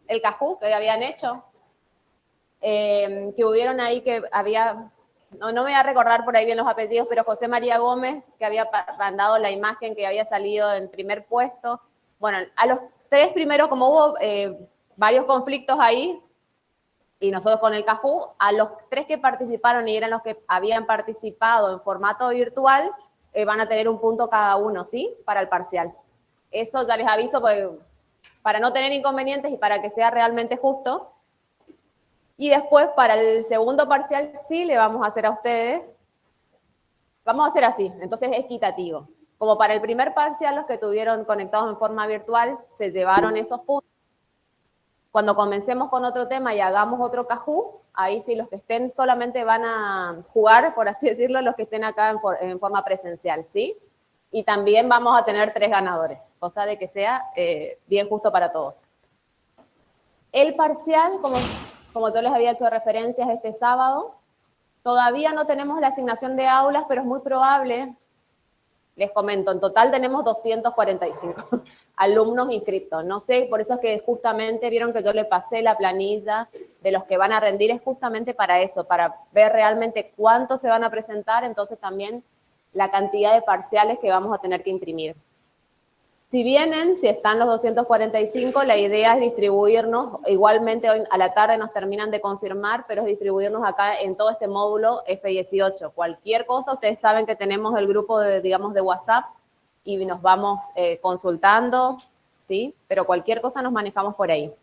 el Kahoot que habían hecho, que hubieron ahí que había, no me voy a recordar por ahí bien los apellidos, pero José María Gómez, que había mandado la imagen que había salido en primer puesto. Bueno, a los 3 primeros, como hubo varios conflictos ahí, y nosotros con el Kahoot, a los 3 que participaron y eran los que habían participado en formato virtual, van a tener un punto cada uno, ¿sí? Para el parcial. Eso ya les aviso, pues, para no tener inconvenientes y para que sea realmente justo. Y después, para el segundo parcial, sí le vamos a hacer a ustedes, vamos a hacer así, entonces es equitativo. Como para el primer parcial, los que tuvieron conectados en forma virtual se llevaron esos puntos. Cuando comencemos con otro tema y hagamos otro Kahoot, ahí sí los que estén solamente van a jugar, por así decirlo, los que estén acá en forma presencial, ¿sí? Y también vamos a tener 3 ganadores, cosa de que sea bien justo para todos. El parcial, como yo les había hecho referencias este sábado, todavía no tenemos la asignación de aulas, pero es muy probable. Les comento, en total tenemos 245 alumnos inscritos. No sé, por eso es que justamente vieron que yo le pasé la planilla de los que van a rendir, es justamente para eso, para ver realmente cuántos se van a presentar, entonces también la cantidad de parciales que vamos a tener que imprimir. Si vienen, si están los 245, la idea es distribuirnos, igualmente hoy a la tarde nos terminan de confirmar, pero es distribuirnos acá en todo este módulo F18. Cualquier cosa, ustedes saben que tenemos el grupo de, digamos, de WhatsApp y nos vamos consultando, ¿sí? Pero cualquier cosa nos manejamos por ahí.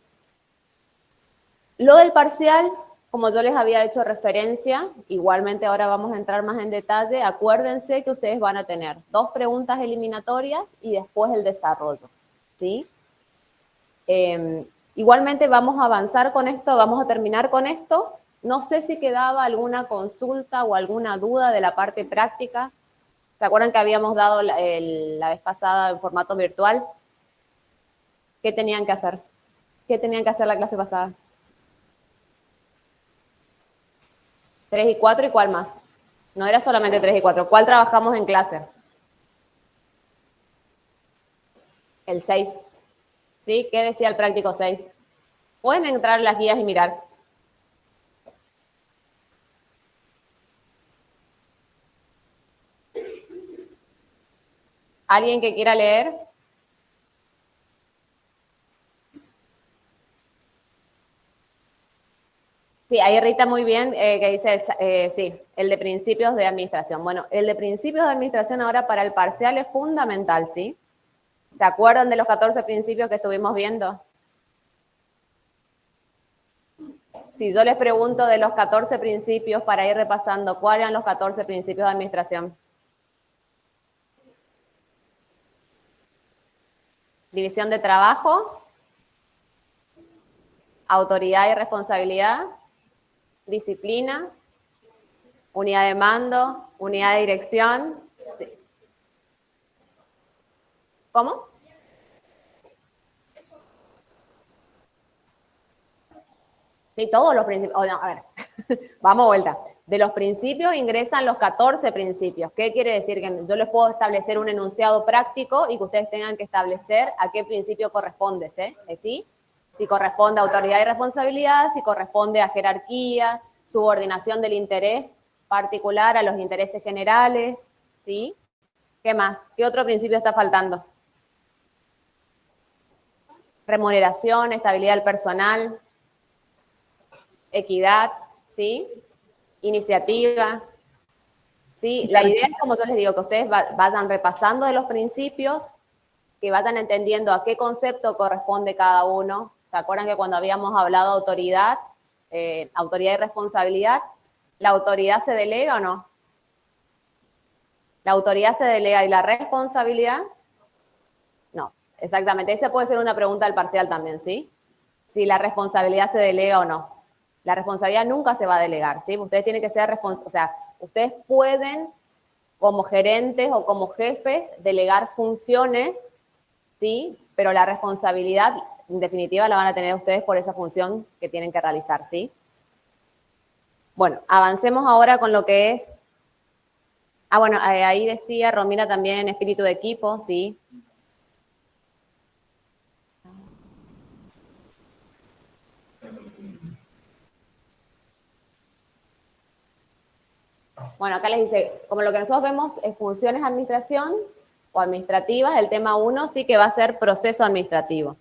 Lo del parcial, como yo les había hecho referencia, igualmente ahora vamos a entrar más en detalle. Acuérdense que ustedes van a tener 2 preguntas eliminatorias y después el desarrollo, ¿sí? Igualmente vamos a avanzar con esto, vamos a terminar con esto. No sé si quedaba alguna consulta o alguna duda de la parte práctica. ¿Se acuerdan que habíamos dado la vez pasada en formato virtual? ¿Qué tenían que hacer? ¿Qué tenían que hacer la clase pasada? 3 y 4, ¿y cuál más? No era solamente 3 y 4. ¿Cuál trabajamos en clase? El 6. ¿Sí? ¿Qué decía el práctico 6? Pueden entrar en las guías y mirar. ¿Alguien que quiera leer? Sí, ahí Rita muy bien, que dice, sí, el de principios de administración. Bueno, el de principios de administración ahora para el parcial es fundamental, ¿sí? ¿Se acuerdan de los 14 principios que estuvimos viendo? Si yo les pregunto de los 14 principios para ir repasando, ¿cuáles eran los 14 principios de administración? División de trabajo, autoridad y responsabilidad, disciplina, unidad de mando, unidad de dirección. Sí. ¿Cómo? Sí, todos los principios. Oh, no, a ver, vamos a vuelta. De los principios ingresan los 14 principios. ¿Qué quiere decir? Que yo les puedo establecer un enunciado práctico y que ustedes tengan que establecer a qué principio corresponde, ¿sí? Si corresponde a autoridad y responsabilidad, si corresponde a jerarquía, subordinación del interés particular a los intereses generales, ¿sí? ¿Qué más? ¿Qué otro principio está faltando? Remuneración, estabilidad del personal, equidad, ¿sí? Iniciativa, ¿sí? La idea es, como yo les digo, que ustedes vayan repasando de los principios, que vayan entendiendo a qué concepto corresponde cada uno. ¿Se acuerdan que cuando habíamos hablado de autoridad, autoridad y responsabilidad, la autoridad se delega o no? La autoridad se delega y la responsabilidad, no. Exactamente, esa puede ser una pregunta del parcial también, ¿sí? Si la responsabilidad se delega o no. La responsabilidad nunca se va a delegar, ¿sí? Ustedes tienen que ser responsables, o sea, ustedes pueden, como gerentes o como jefes, delegar funciones, ¿sí? Pero la responsabilidad, en definitiva, la van a tener ustedes por esa función que tienen que realizar, ¿sí? Bueno, avancemos ahora con lo que es... Ah, bueno, ahí decía Romina también espíritu de equipo, ¿sí? Bueno, acá les dice, como lo que nosotros vemos es funciones de administración o administrativas, el tema 1 sí que va a ser proceso administrativo.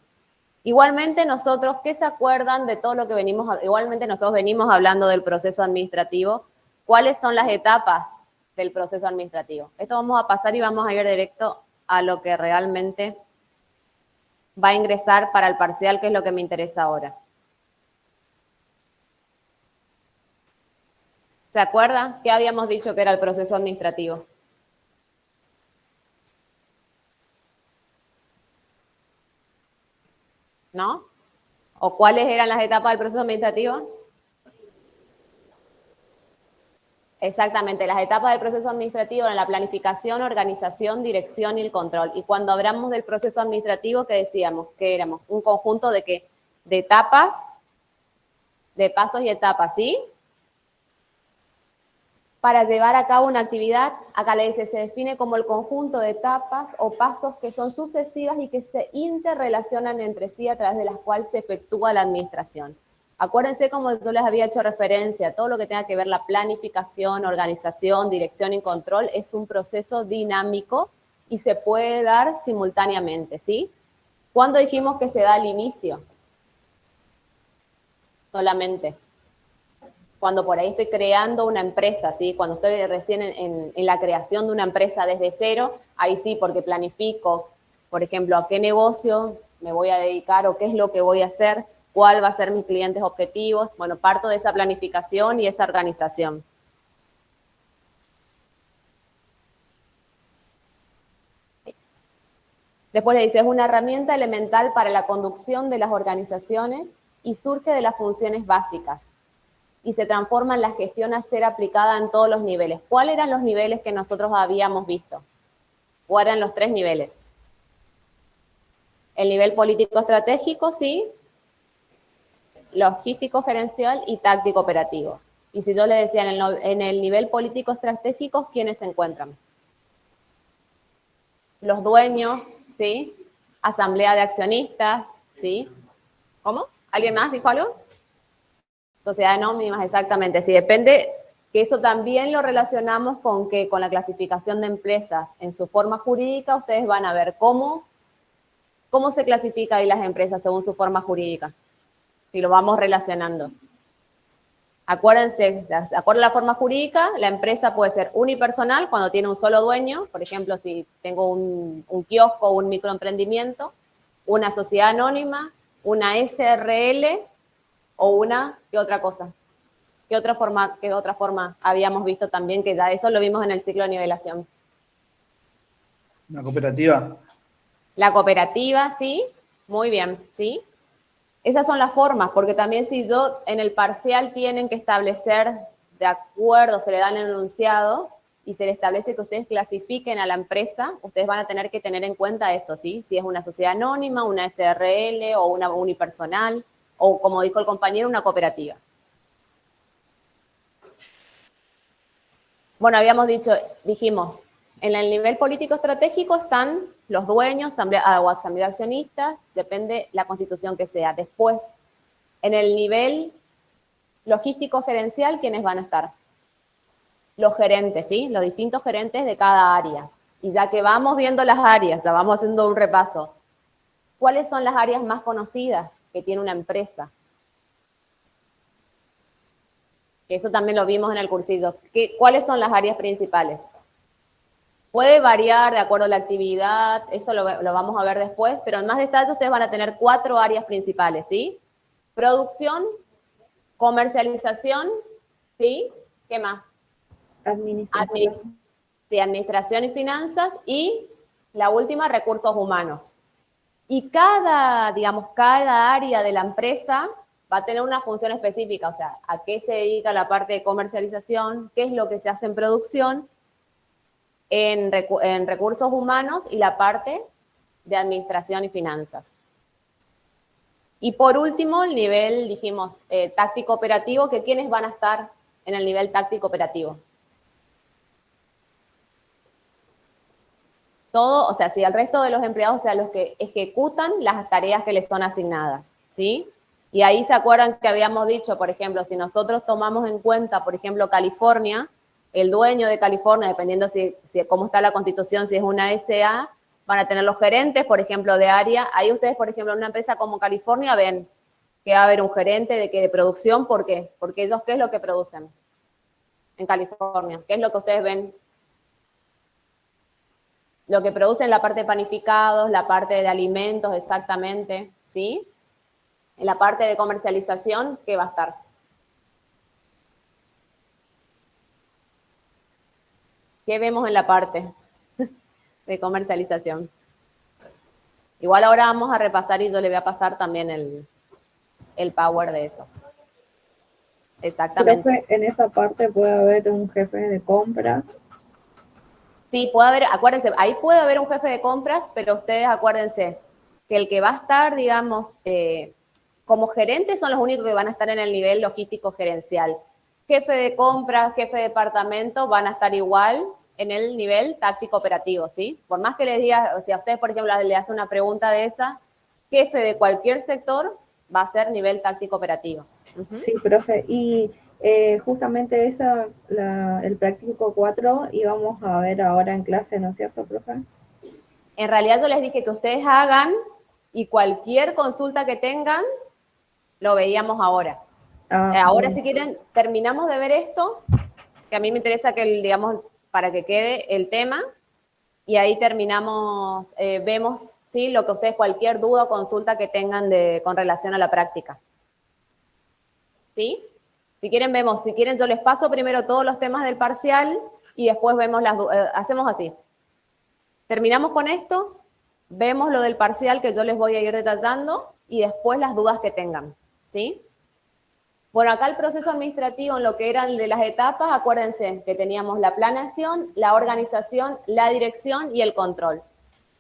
Igualmente nosotros, ¿qué se acuerdan de todo lo que igualmente nosotros venimos hablando del proceso administrativo? ¿Cuáles son las etapas del proceso administrativo? Esto vamos a pasar y vamos a ir directo a lo que realmente va a ingresar para el parcial, que es lo que me interesa ahora. ¿Se acuerdan? ¿Qué habíamos dicho que era el proceso administrativo? ¿No? ¿O cuáles eran las etapas del proceso administrativo? Exactamente, las etapas del proceso administrativo eran la planificación, organización, dirección y el control. Y cuando hablamos del proceso administrativo, ¿qué decíamos? Que éramos un conjunto de ¿qué? De etapas, de pasos y etapas, ¿sí? Para llevar a cabo una actividad, acá le dice, se define como el conjunto de etapas o pasos que son sucesivas y que se interrelacionan entre sí a través de las cuales se efectúa la administración. Acuérdense, como yo les había hecho referencia, todo lo que tenga que ver la planificación, organización, dirección y control es un proceso dinámico y se puede dar simultáneamente, ¿sí? ¿Cuándo dijimos que se da al inicio? Solamente. Cuando por ahí estoy creando una empresa, ¿sí? Cuando estoy recién en la creación de una empresa desde cero, ahí sí, porque planifico, por ejemplo, a qué negocio me voy a dedicar o qué es lo que voy a hacer, cuál va a ser mis clientes objetivos. Bueno, parto de esa planificación y esa organización. Después le dice, es una herramienta elemental para la conducción de las organizaciones y surge de las funciones básicas y se transforma en la gestión a ser aplicada en todos los niveles. ¿Cuáles eran los niveles que nosotros habíamos visto? ¿O eran los 3 niveles? El nivel político-estratégico, sí, logístico-gerencial y táctico-operativo. Y si yo le decía en el nivel político-estratégico, ¿quiénes se encuentran? Los dueños, ¿sí? Asamblea de accionistas, ¿sí? ¿Cómo? ¿Alguien más dijo algo? Sociedades anónimas, exactamente. Sí, depende, que eso también lo relacionamos con que con la clasificación de empresas en su forma jurídica, ustedes van a ver cómo se clasifica ahí las empresas según su forma jurídica. Si lo vamos relacionando. Acuérdense, de acuerdo a la forma jurídica, la empresa puede ser unipersonal cuando tiene un solo dueño. Por ejemplo, si tengo un kiosco o un microemprendimiento, una sociedad anónima, una SRL o una, ¿qué otra cosa? ¿Qué otra forma habíamos visto también? Que ya eso lo vimos en el ciclo de nivelación. ¿Una cooperativa? La cooperativa, sí, muy bien, sí. Esas son las formas, porque también si yo en el parcial tienen que establecer, de acuerdo, se le dan el enunciado y se le establece que ustedes clasifiquen a la empresa, ustedes van a tener que tener en cuenta eso, ¿sí? Si es una sociedad anónima, una SRL o una unipersonal, o como dijo el compañero, una cooperativa. Bueno, dijimos, en el nivel político estratégico están los dueños, asamblea de accionistas, depende la constitución que sea. Después, en el nivel logístico gerencial, ¿quiénes van a estar? Los gerentes, ¿sí? Los distintos gerentes de cada área. Y ya que vamos viendo las áreas, ya vamos haciendo un repaso. ¿Cuáles son las áreas más conocidas que tiene una empresa? Eso también lo vimos en el cursillo. ¿Cuáles son las áreas principales? Puede variar de acuerdo a la actividad, eso lo vamos a ver después, pero en más detalle ustedes van a tener 4 áreas principales, ¿sí? Producción, comercialización, ¿sí? ¿Qué más? Administración. Sí, administración y finanzas, y la última, recursos humanos. Y cada área de la empresa va a tener una función específica, o sea, a qué se dedica la parte de comercialización, qué es lo que se hace en producción, en recursos humanos y la parte de administración y finanzas. Y por último, el nivel, dijimos, táctico operativo, que ¿quiénes van a estar en el nivel táctico operativo? Todo, o sea, si el resto de los empleados, o sea, los que ejecutan las tareas que les son asignadas, ¿sí? Y ahí se acuerdan que habíamos dicho, por ejemplo, si nosotros tomamos en cuenta, por ejemplo, California, el dueño de California, dependiendo cómo está la constitución, si es una SA, van a tener los gerentes, por ejemplo, de área. Ahí ustedes, por ejemplo, en una empresa como California ven que va a haber un gerente de producción. ¿Por qué? Porque ellos, ¿qué es lo que producen en California? ¿Qué es lo que ustedes ven? Lo que producen la parte de panificados, la parte de alimentos, exactamente, ¿sí? En la parte de comercialización, ¿qué va a estar? ¿Qué vemos en la parte de comercialización? Igual ahora vamos a repasar y yo le voy a pasar también el power de eso. Exactamente. Creo que en esa parte puede haber un jefe de compras. Sí, puede haber, acuérdense, ahí puede haber un jefe de compras, pero ustedes acuérdense que el que va a estar, digamos, como gerente son los únicos que van a estar en el nivel logístico gerencial. Jefe de compras, jefe de departamento van a estar igual en el nivel táctico operativo, ¿sí? Por más que les diga, si a ustedes, por ejemplo, le hace una pregunta de esa, jefe de cualquier sector va a ser nivel táctico operativo. Sí, profe. Y justamente el práctico 4 íbamos a ver ahora en clase, ¿no es cierto, profe? En realidad yo les dije que ustedes hagan y cualquier consulta que tengan, lo veíamos ahora. Ahora, si quieren, terminamos de ver esto, que a mí me interesa que, digamos, para que quede el tema, y ahí terminamos, vemos, ¿sí? Lo que ustedes, cualquier duda o consulta que tengan con relación a la práctica. ¿Sí? Si quieren, vemos, si quieren, yo les paso primero todos los temas del parcial y después vemos hacemos así. Terminamos con esto, vemos lo del parcial que yo les voy a ir detallando y después las dudas que tengan, ¿sí? Bueno, acá el proceso administrativo en lo que eran de las etapas, acuérdense que teníamos la planeación, la organización, la dirección y el control.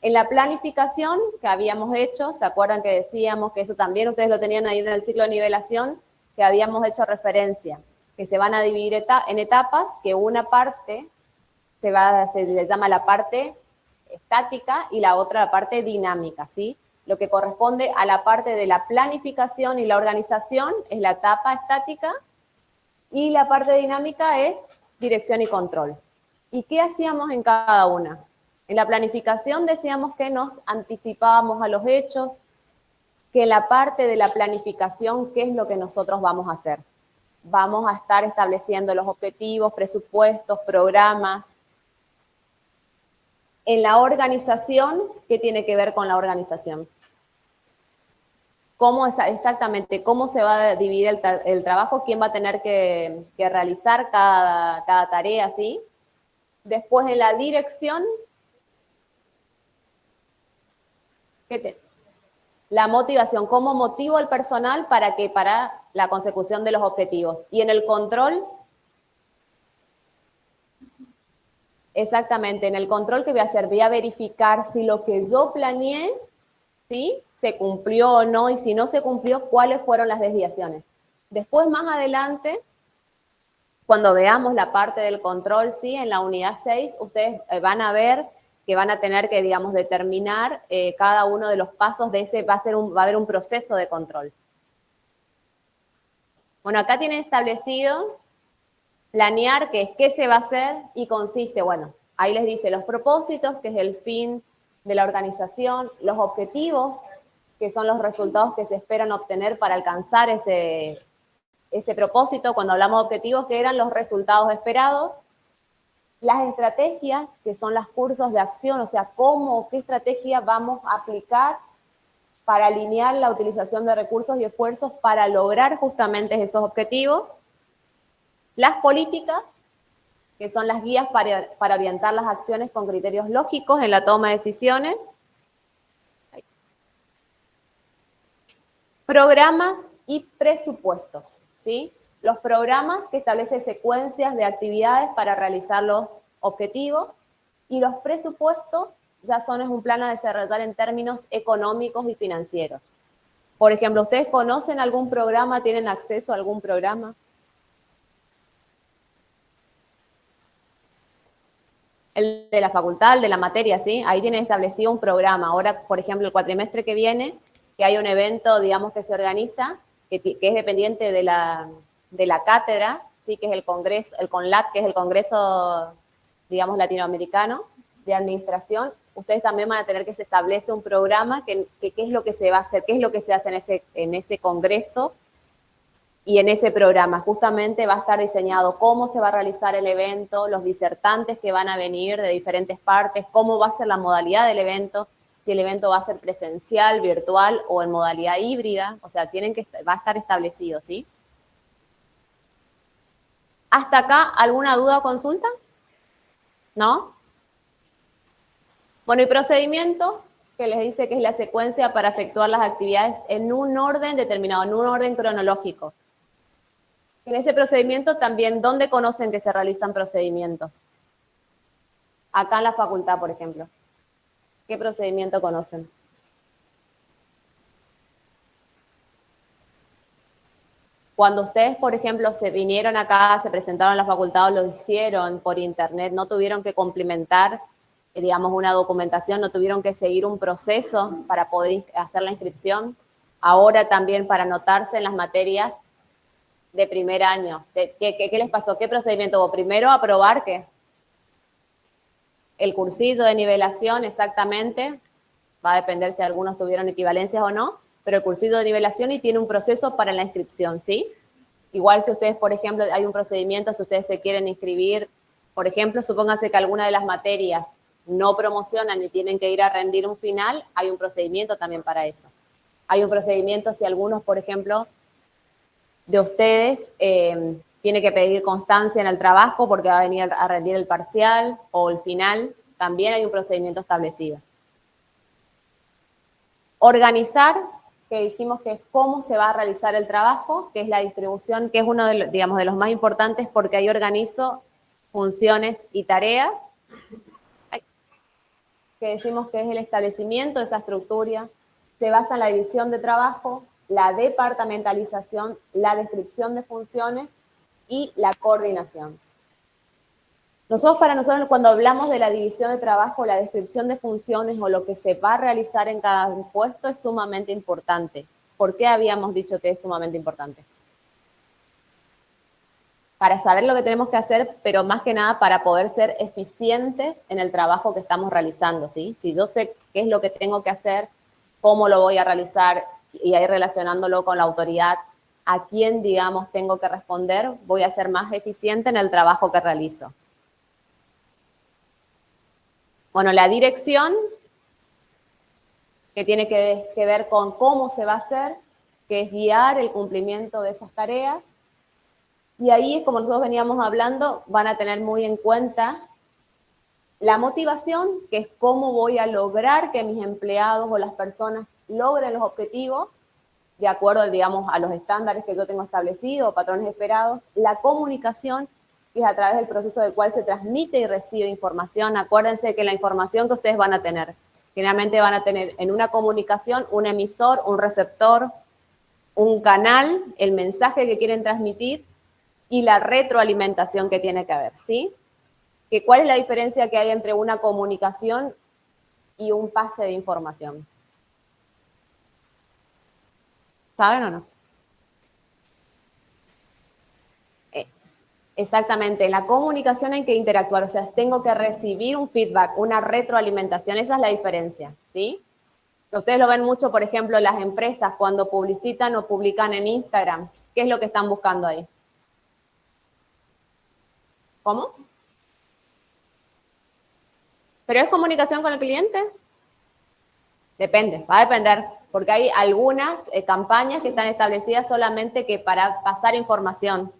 En la planificación que habíamos hecho, ¿se acuerdan que decíamos que eso también ustedes lo tenían ahí en el ciclo de nivelación? Que habíamos hecho referencia, que se van a dividir en etapas, que una parte se le llama la parte estática y la otra la parte dinámica, ¿sí? Lo que corresponde a la parte de la planificación y la organización es la etapa estática y la parte dinámica es dirección y control. ¿Y qué hacíamos en cada una? En la planificación decíamos que nos anticipábamos a los hechos, que en la parte de la planificación, ¿qué es lo que nosotros vamos a hacer? Vamos a estar estableciendo los objetivos, presupuestos, programas. En la organización, ¿qué tiene que ver con la organización? Exactamente, cómo se va a dividir el trabajo, quién va a tener que realizar cada tarea, ¿sí? Después en la dirección, la motivación, cómo motivo al personal para la consecución de los objetivos. Y en el control, exactamente, en el control, ¿qué voy a hacer? Voy a verificar si lo que yo planeé, ¿sí?, se cumplió o no, y si no se cumplió, cuáles fueron las desviaciones. Después, más adelante, cuando veamos la parte del control, ¿sí?, en la unidad 6, ustedes van a ver que van a tener que, digamos, determinar cada uno de los pasos de ese, va a haber un proceso de control. Bueno, acá tienen establecido planear, que es qué se va a hacer, y consiste, bueno, ahí les dice los propósitos, que es el fin de la organización, los objetivos, que son los resultados que se esperan obtener para alcanzar ese propósito. Cuando hablamos de objetivos, que eran los resultados esperados, las estrategias, que son los cursos de acción, o sea, qué estrategia vamos a aplicar para alinear la utilización de recursos y esfuerzos para lograr justamente esos objetivos. Las políticas, que son las guías para orientar las acciones con criterios lógicos en la toma de decisiones. Programas y presupuestos, ¿sí? Los programas, que establecen secuencias de actividades para realizar los objetivos, y los presupuestos ya es un plan a desarrollar en términos económicos y financieros. Por ejemplo, ¿ustedes conocen algún programa, tienen acceso a algún programa? El de la facultad, el de la materia, ¿sí? Ahí tienen establecido un programa. Ahora, por ejemplo, el cuatrimestre que viene, que hay un evento, digamos, que se organiza, que es dependiente de la cátedra, sí, que es el Congreso, el CONLAT, que es el Congreso, digamos, latinoamericano de administración, ustedes también van a tener que se establece un programa que qué es lo que se va a hacer, qué es lo que se hace en ese congreso y en ese programa. Justamente va a estar diseñado cómo se va a realizar el evento, los disertantes que van a venir de diferentes partes, cómo va a ser la modalidad del evento, si el evento va a ser presencial, virtual o en modalidad híbrida, o sea, va a estar establecido, ¿sí? ¿Hasta acá alguna duda o consulta? ¿No? Bueno, y procedimiento, que les dice que es la secuencia para efectuar las actividades en un orden determinado, en un orden cronológico. En ese procedimiento también, ¿dónde conocen que se realizan procedimientos? Acá en la facultad, por ejemplo. ¿Qué procedimiento conocen? Cuando ustedes, por ejemplo, se vinieron acá, se presentaron a la facultad o lo hicieron por internet, no tuvieron que complementar, digamos, una documentación, no tuvieron que seguir un proceso para poder hacer la inscripción. Ahora también para anotarse en las materias de primer año. ¿Qué les pasó? ¿Qué procedimiento hubo? Primero, aprobar, ¿qué? El cursillo de nivelación, exactamente. Va a depender si algunos tuvieron equivalencias o no, pero el cursillo de nivelación y tiene un proceso para la inscripción, ¿sí? Igual si ustedes, por ejemplo, hay un procedimiento, si ustedes se quieren inscribir, por ejemplo, supónganse que alguna de las materias no promocionan y tienen que ir a rendir un final, hay un procedimiento también para eso. Hay un procedimiento si algunos, por ejemplo, de ustedes tiene que pedir constancia en el trabajo porque va a venir a rendir el parcial o el final, también hay un procedimiento establecido. Organizar, que dijimos que es cómo se va a realizar el trabajo, que es la distribución, que es uno de los, digamos, de los más importantes porque ahí organizo funciones y tareas, que decimos que es el establecimiento de esa estructura, se basa en la división de trabajo, la departamentalización, la descripción de funciones y la coordinación. Para nosotros, cuando hablamos de la división de trabajo, la descripción de funciones o lo que se va a realizar en cada puesto es sumamente importante. ¿Por qué habíamos dicho que es sumamente importante? Para saber lo que tenemos que hacer, pero más que nada para poder ser eficientes en el trabajo que estamos realizando, ¿sí? Si yo sé qué es lo que tengo que hacer, cómo lo voy a realizar, y ahí relacionándolo con la autoridad, a quién, digamos, tengo que responder, voy a ser más eficiente en el trabajo que realizo. Bueno, la dirección, que tiene que ver con cómo se va a hacer, que es guiar el cumplimiento de esas tareas. Y ahí, como nosotros veníamos hablando, van a tener muy en cuenta la motivación, que es cómo voy a lograr que mis empleados o las personas logren los objetivos, de acuerdo, digamos, a los estándares que yo tengo establecidos, patrones esperados. La comunicación, que es a través del proceso del cual se transmite y recibe información. Acuérdense que la información que ustedes van a tener, generalmente van a tener en una comunicación un emisor, un receptor, un canal, el mensaje que quieren transmitir y la retroalimentación que tiene que haber, ¿sí? ¿Cuál es la diferencia que hay entre una comunicación y un pase de información? ¿Saben o no? Exactamente, en la comunicación hay que interactuar, o sea, tengo que recibir un feedback, una retroalimentación, esa es la diferencia, ¿sí? Ustedes lo ven mucho, por ejemplo, las empresas cuando publicitan o publican en Instagram, ¿qué es lo que están buscando ahí? ¿Cómo? ¿Pero es comunicación con el cliente? Depende, va a depender, porque hay algunas campañas que están establecidas solamente que para pasar información.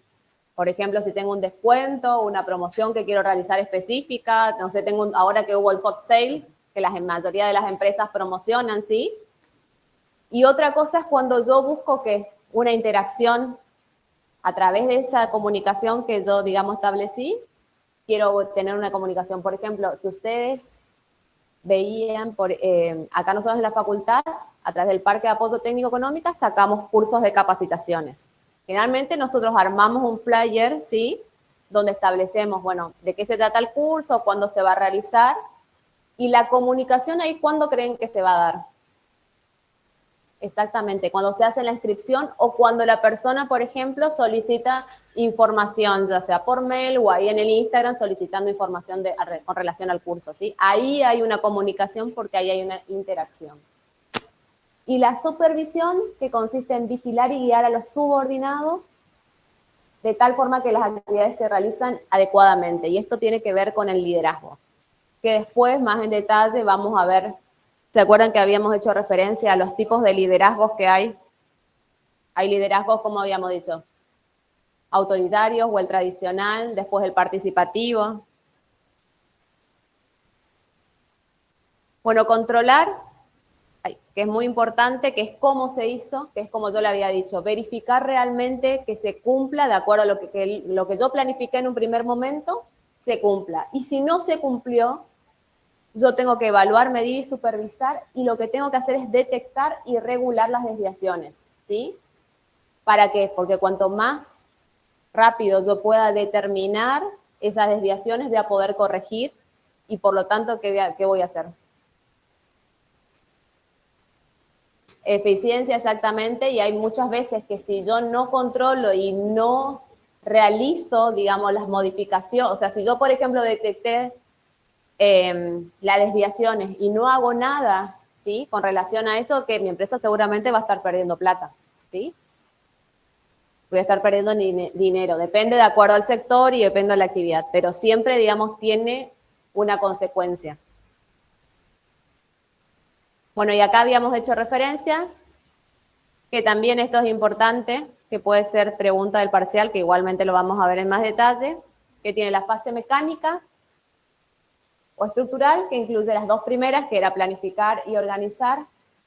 Por ejemplo, si tengo un descuento, una promoción que quiero realizar específica, no sé, ahora que hubo el hot sale, que la mayoría de las empresas promocionan, ¿sí? Y otra cosa es cuando yo busco que una interacción a través de esa comunicación que yo, digamos, establecí, quiero tener una comunicación. Por ejemplo, si ustedes veían, acá nosotros en la facultad, a través del Parque de Apoyo Técnico Económica, sacamos cursos de capacitaciones. Generalmente nosotros armamos un flyer, ¿sí? Donde establecemos, bueno, de qué se trata el curso, cuándo se va a realizar, y la comunicación ahí, ¿cuándo creen que se va a dar? Exactamente, cuando se hace la inscripción o cuando la persona, por ejemplo, solicita información, ya sea por mail o ahí en el Instagram solicitando información con relación al curso, ¿sí? Ahí hay una comunicación porque ahí hay una interacción. Y la supervisión, que consiste en vigilar y guiar a los subordinados de tal forma que las actividades se realizan adecuadamente. Y esto tiene que ver con el liderazgo, que después, más en detalle, vamos a ver. ¿Se acuerdan que habíamos hecho referencia a los tipos de liderazgos que hay? Hay liderazgos, como habíamos dicho, autoritarios o el tradicional, después el participativo. Bueno, controlar, que es muy importante, que es cómo se hizo, que es como yo le había dicho, verificar realmente que se cumpla de acuerdo a lo que yo planifiqué en un primer momento, se cumpla. Y si no se cumplió, yo tengo que evaluar, medir y supervisar, y lo que tengo que hacer es detectar y regular las desviaciones, ¿sí? ¿Para qué? Porque cuanto más rápido yo pueda determinar esas desviaciones, voy a poder corregir y por lo tanto, ¿qué voy a hacer? Eficiencia, exactamente, y hay muchas veces que si yo no controlo y no realizo, digamos, las modificaciones, o sea, si yo, por ejemplo, detecté las desviaciones y no hago nada, ¿sí? Con relación a eso, que mi empresa seguramente va a estar perdiendo plata, ¿sí? Voy a estar perdiendo dinero, depende de acuerdo al sector y depende de la actividad, pero siempre, digamos, tiene una consecuencia. Bueno, y acá habíamos hecho referencia, que también esto es importante, que puede ser pregunta del parcial, que igualmente lo vamos a ver en más detalle, que tiene la fase mecánica o estructural, que incluye las dos primeras, que era planificar y organizar,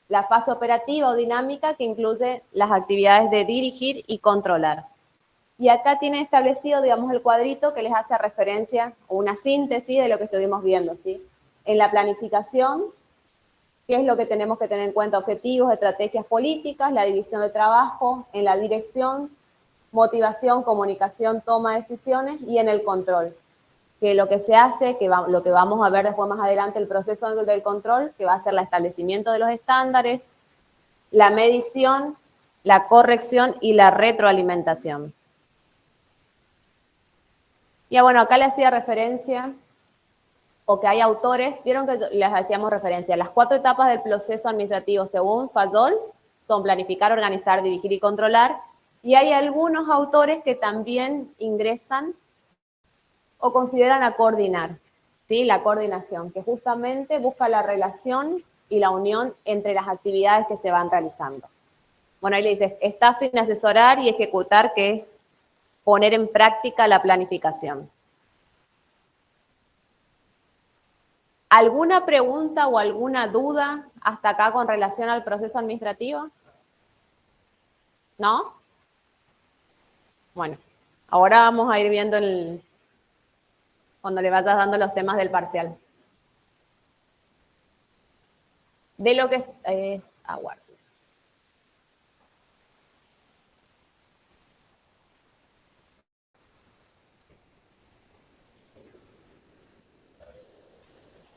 la fase operativa o dinámica, que incluye las actividades de dirigir y controlar. Y acá tiene establecido, digamos, el cuadrito que les hace referencia o una síntesis de lo que estuvimos viendo, ¿sí? En la planificación, qué es lo que tenemos que tener en cuenta: objetivos, estrategias políticas, la división de trabajo, en la dirección, motivación, comunicación, toma de decisiones, y en el control, que lo que se hace, lo que vamos a ver después más adelante, el proceso del control, que va a ser el establecimiento de los estándares, la medición, la corrección y la retroalimentación. Ya bueno, acá le hacía referencia, o que hay autores, vieron que les hacíamos referencia, las 4 etapas del proceso administrativo según Fayol son planificar, organizar, dirigir y controlar, y hay algunos autores que también ingresan o consideran a coordinar, ¿sí? La coordinación, que justamente busca la relación y la unión entre las actividades que se van realizando. Bueno, ahí le dice, staffing, asesorar y ejecutar, que es poner en práctica la planificación. ¿Alguna pregunta o alguna duda hasta acá con relación al proceso administrativo? ¿No? Bueno, ahora vamos a ir viendo cuando le vayas dando los temas del parcial. De lo que es aguardo.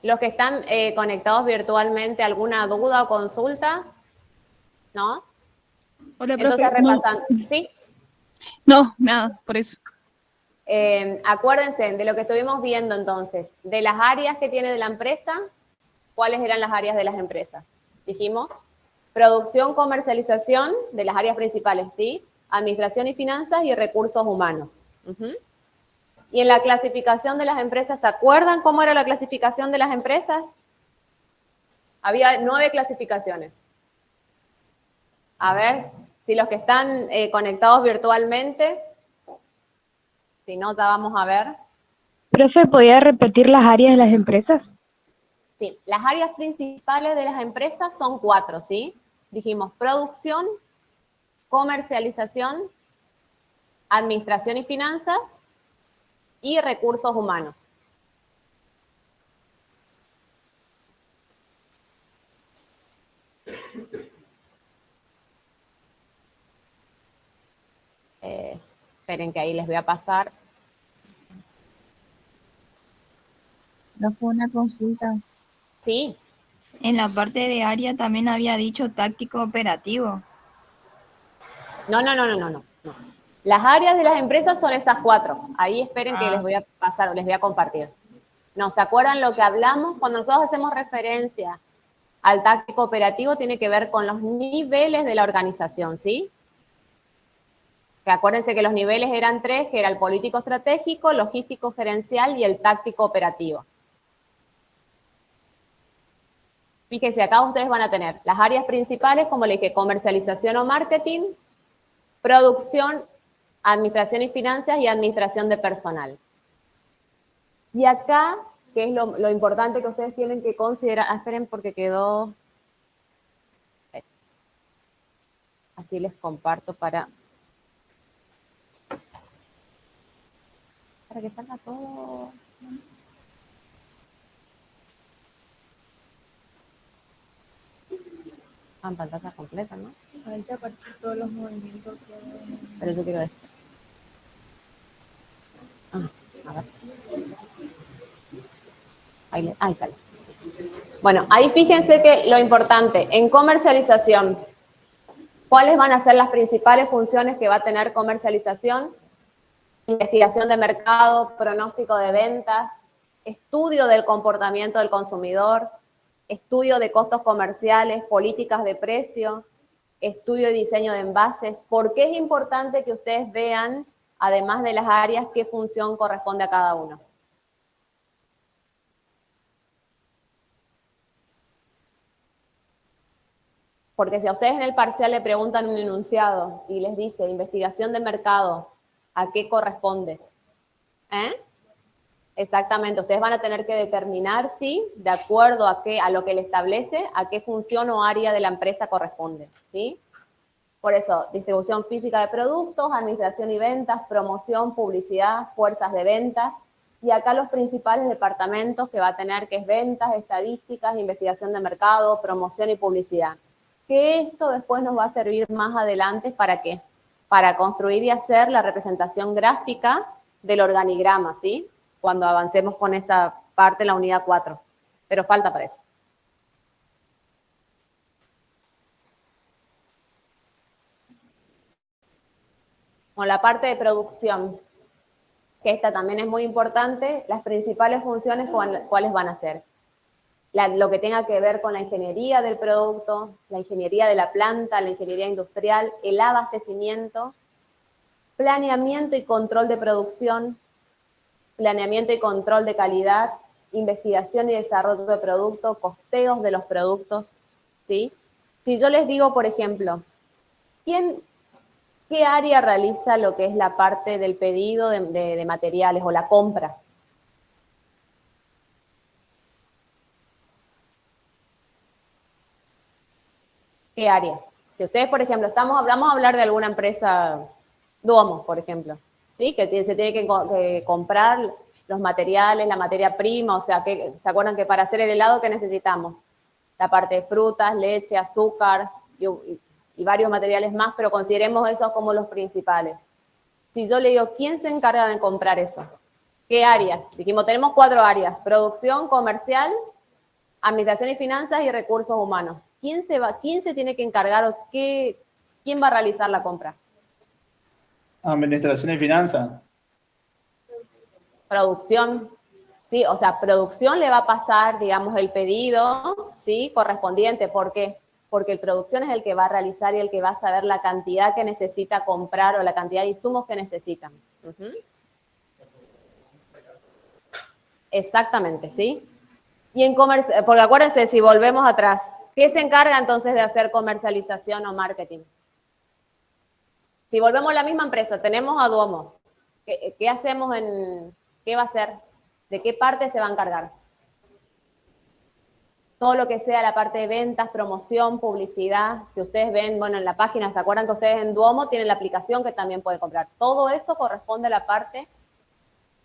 Los que están conectados virtualmente, ¿alguna duda o consulta? ¿No? Hola, Entonces, profe. No, repasando. ¿Sí? no, nada, por eso. Acuérdense de lo que estuvimos viendo entonces, de las áreas que tiene de la empresa, ¿cuáles eran las áreas de las empresas? Dijimos, producción, comercialización, de las áreas principales, ¿sí? Administración y finanzas y recursos humanos. Y en la clasificación de las empresas, ¿se acuerdan cómo era la clasificación de las empresas? Había 9 clasificaciones. A ver, si los que están conectados virtualmente, si no, ya vamos a ver. Profe, ¿podría repetir las áreas de las empresas? Sí, las áreas principales de las empresas son 4, ¿sí? Dijimos producción, comercialización, administración y finanzas y recursos humanos. Esperen que ahí les voy a pasar. No fue una consulta. Sí. En la parte de área también había dicho táctico operativo. No. Las áreas de las empresas son esas 4. Ahí esperen que les voy a pasar o les voy a compartir. ¿No se acuerdan lo que hablamos? Cuando nosotros hacemos referencia al táctico operativo, tiene que ver con los niveles de la organización, ¿sí? Que acuérdense que los niveles eran 3, que era el político estratégico, logístico gerencial y el táctico operativo. Fíjense, acá ustedes van a tener las áreas principales, como le dije, comercialización o marketing, producción, administración y finanzas y administración de personal. Y acá, que es lo importante que ustedes tienen que considerar, esperen porque quedó, así les comparto para que salga todo. En pantalla completa, ¿no? Ahí te aparecen todos los movimientos. Pero yo quiero esto. A ver. Ahí está. Bueno, ahí fíjense que lo importante, en comercialización, ¿cuáles van a ser las principales funciones que va a tener comercialización? Investigación de mercado, pronóstico de ventas, estudio del comportamiento del consumidor, estudio de costos comerciales, políticas de precio, estudio y diseño de envases. ¿Por qué es importante que ustedes vean, además de las áreas, qué función corresponde a cada uno? Porque si a ustedes en el parcial le preguntan un enunciado y les dice investigación de mercado, ¿a qué corresponde? Exactamente, ustedes van a tener que determinar si, de acuerdo a lo que le establece, a qué función o área de la empresa corresponde, ¿sí? Por eso, distribución física de productos, administración y ventas, promoción, publicidad, fuerzas de ventas, y acá los principales departamentos que va a tener, que es ventas, estadísticas, investigación de mercado, promoción y publicidad. Que esto después nos va a servir más adelante, ¿para qué? Para construir y hacer la representación gráfica del organigrama, ¿sí? Cuando avancemos con esa parte, la unidad 4. Pero falta para eso. Con la parte de producción, que esta también es muy importante, las principales funciones, ¿cuáles van a ser? Lo que tenga que ver con la ingeniería del producto, la ingeniería de la planta, la ingeniería industrial, el abastecimiento, planeamiento y control de producción, planeamiento y control de calidad, investigación y desarrollo de productos, costeos de los productos, ¿sí? Si yo les digo, por ejemplo, ¿qué área realiza lo que es la parte del pedido de materiales o la compra? ¿Qué área? Si ustedes, por ejemplo, vamos a hablar de alguna empresa, Duomo, por ejemplo, ¿sí? Que se tiene que comprar los materiales, la materia prima, o sea, ¿se acuerdan que para hacer el helado, qué necesitamos? La parte de frutas, leche, azúcar y varios materiales más, pero consideremos esos como los principales. Si yo le digo, ¿quién se encarga de comprar eso? ¿Qué áreas? Dijimos, tenemos 4 áreas: producción, comercial, administración y finanzas y recursos humanos. ¿Quién se tiene que encargar o quién va a realizar la compra? Administración y finanzas. Producción, ¿sí? O sea, producción le va a pasar, digamos, el pedido, ¿sí? Correspondiente. ¿Por qué? Porque el producción es el que va a realizar y el que va a saber la cantidad que necesita comprar o la cantidad de insumos que necesitan. Exactamente, ¿sí? Y en comercio, porque acuérdense, si volvemos atrás, ¿qué se encarga entonces de hacer comercialización o marketing? Si volvemos a la misma empresa, tenemos a Duomo. ¿Qué hacemos qué va a hacer? ¿De qué parte se va a encargar? Todo lo que sea la parte de ventas, promoción, publicidad. Si ustedes ven, bueno, en la página, ¿se acuerdan que ustedes en Duomo tienen la aplicación que también pueden comprar? Todo eso corresponde a la parte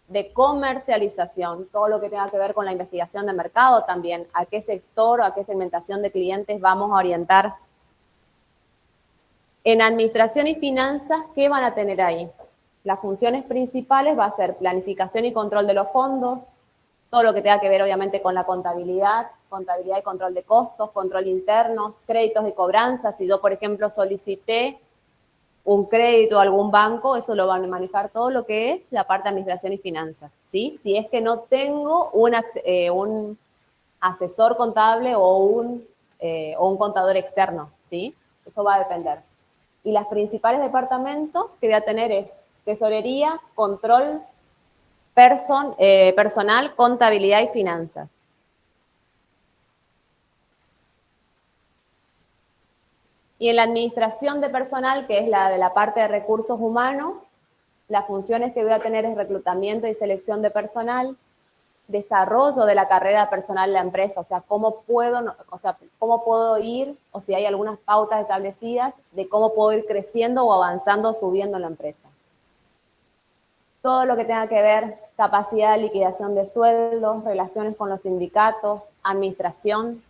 de comercialización, todo lo que tenga que ver con la investigación de mercado también, a qué sector o a qué segmentación de clientes vamos a orientar. En administración y finanzas, ¿qué van a tener ahí? Las funciones principales va a ser planificación y control de los fondos, todo lo que tenga que ver obviamente con la contabilidad, contabilidad y control de costos, control interno, créditos de cobranza. Si yo, por ejemplo, solicité un crédito a algún banco, eso lo van a manejar todo lo que es la parte de administración y finanzas, ¿sí? Si es que no tengo un asesor contable o un contador externo, ¿sí? Eso va a depender. Y los principales departamentos que voy a tener es tesorería, control personal, contabilidad y finanzas. Y en la administración de personal, que es la de la parte de recursos humanos, las funciones que voy a tener es reclutamiento y selección de personal, desarrollo de la carrera personal de la empresa, o sea, cómo puedo ir, o si hay algunas pautas establecidas de cómo puedo ir creciendo o avanzando, subiendo en la empresa. Todo lo que tenga que ver capacidad de liquidación de sueldos, relaciones con los sindicatos, administración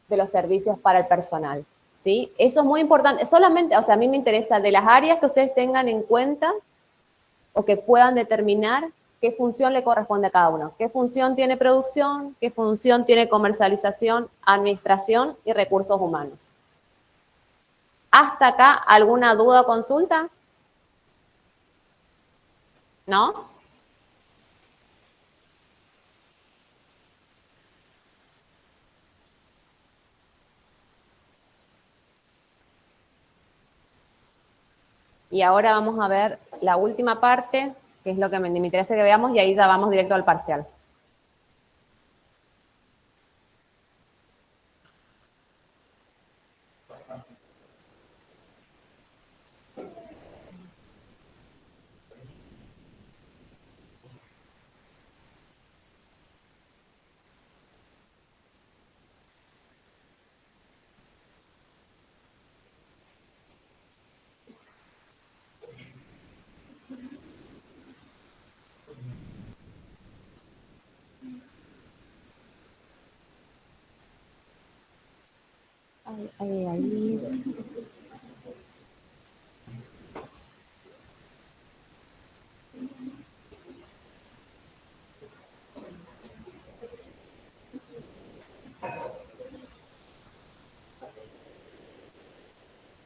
de los servicios para el personal, ¿sí? Eso es muy importante. Solamente, o sea, a mí me interesa de las áreas que ustedes tengan en cuenta o que puedan determinar qué función le corresponde a cada uno. ¿Qué función tiene producción? ¿Qué función tiene comercialización, administración y recursos humanos? ¿Hasta acá alguna duda o consulta? ¿No? Y ahora vamos a ver la última parte, que es lo que me interesa que veamos, y ahí ya vamos directo al parcial. Ahí.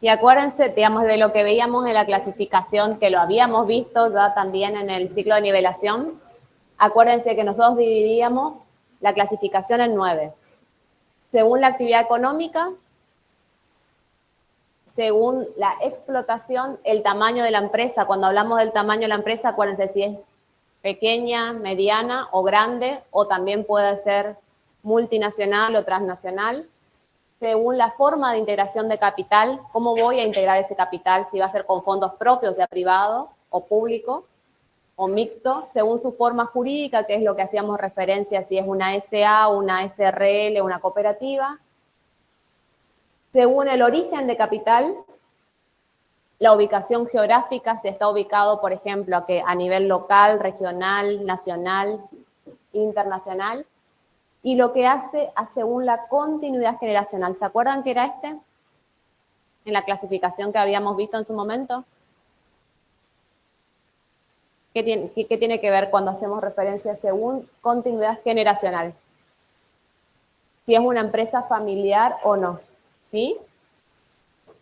Y acuérdense, digamos, de lo que veíamos en la clasificación, que lo habíamos visto ya también en el ciclo de nivelación. Acuérdense que nosotros dividíamos la clasificación en 9. Según la actividad económica, según la explotación, el tamaño de la empresa. Cuando hablamos del tamaño de la empresa, acuérdense si es pequeña, mediana o grande, o también puede ser multinacional o transnacional. Según la forma de integración de capital, cómo voy a integrar ese capital, si va a ser con fondos propios, sea privado o público, o mixto, según su forma jurídica, que es lo que hacíamos referencia, si es una SA, una SRL, una cooperativa. Según el origen de capital, la ubicación geográfica, si está ubicado, por ejemplo, a nivel local, regional, nacional, internacional, y lo que hace según la continuidad generacional. ¿Se acuerdan que era este? En la clasificación que habíamos visto en su momento. ¿Qué tiene que ver cuando hacemos referencia según continuidad generacional? Si es una empresa familiar o no, ¿sí?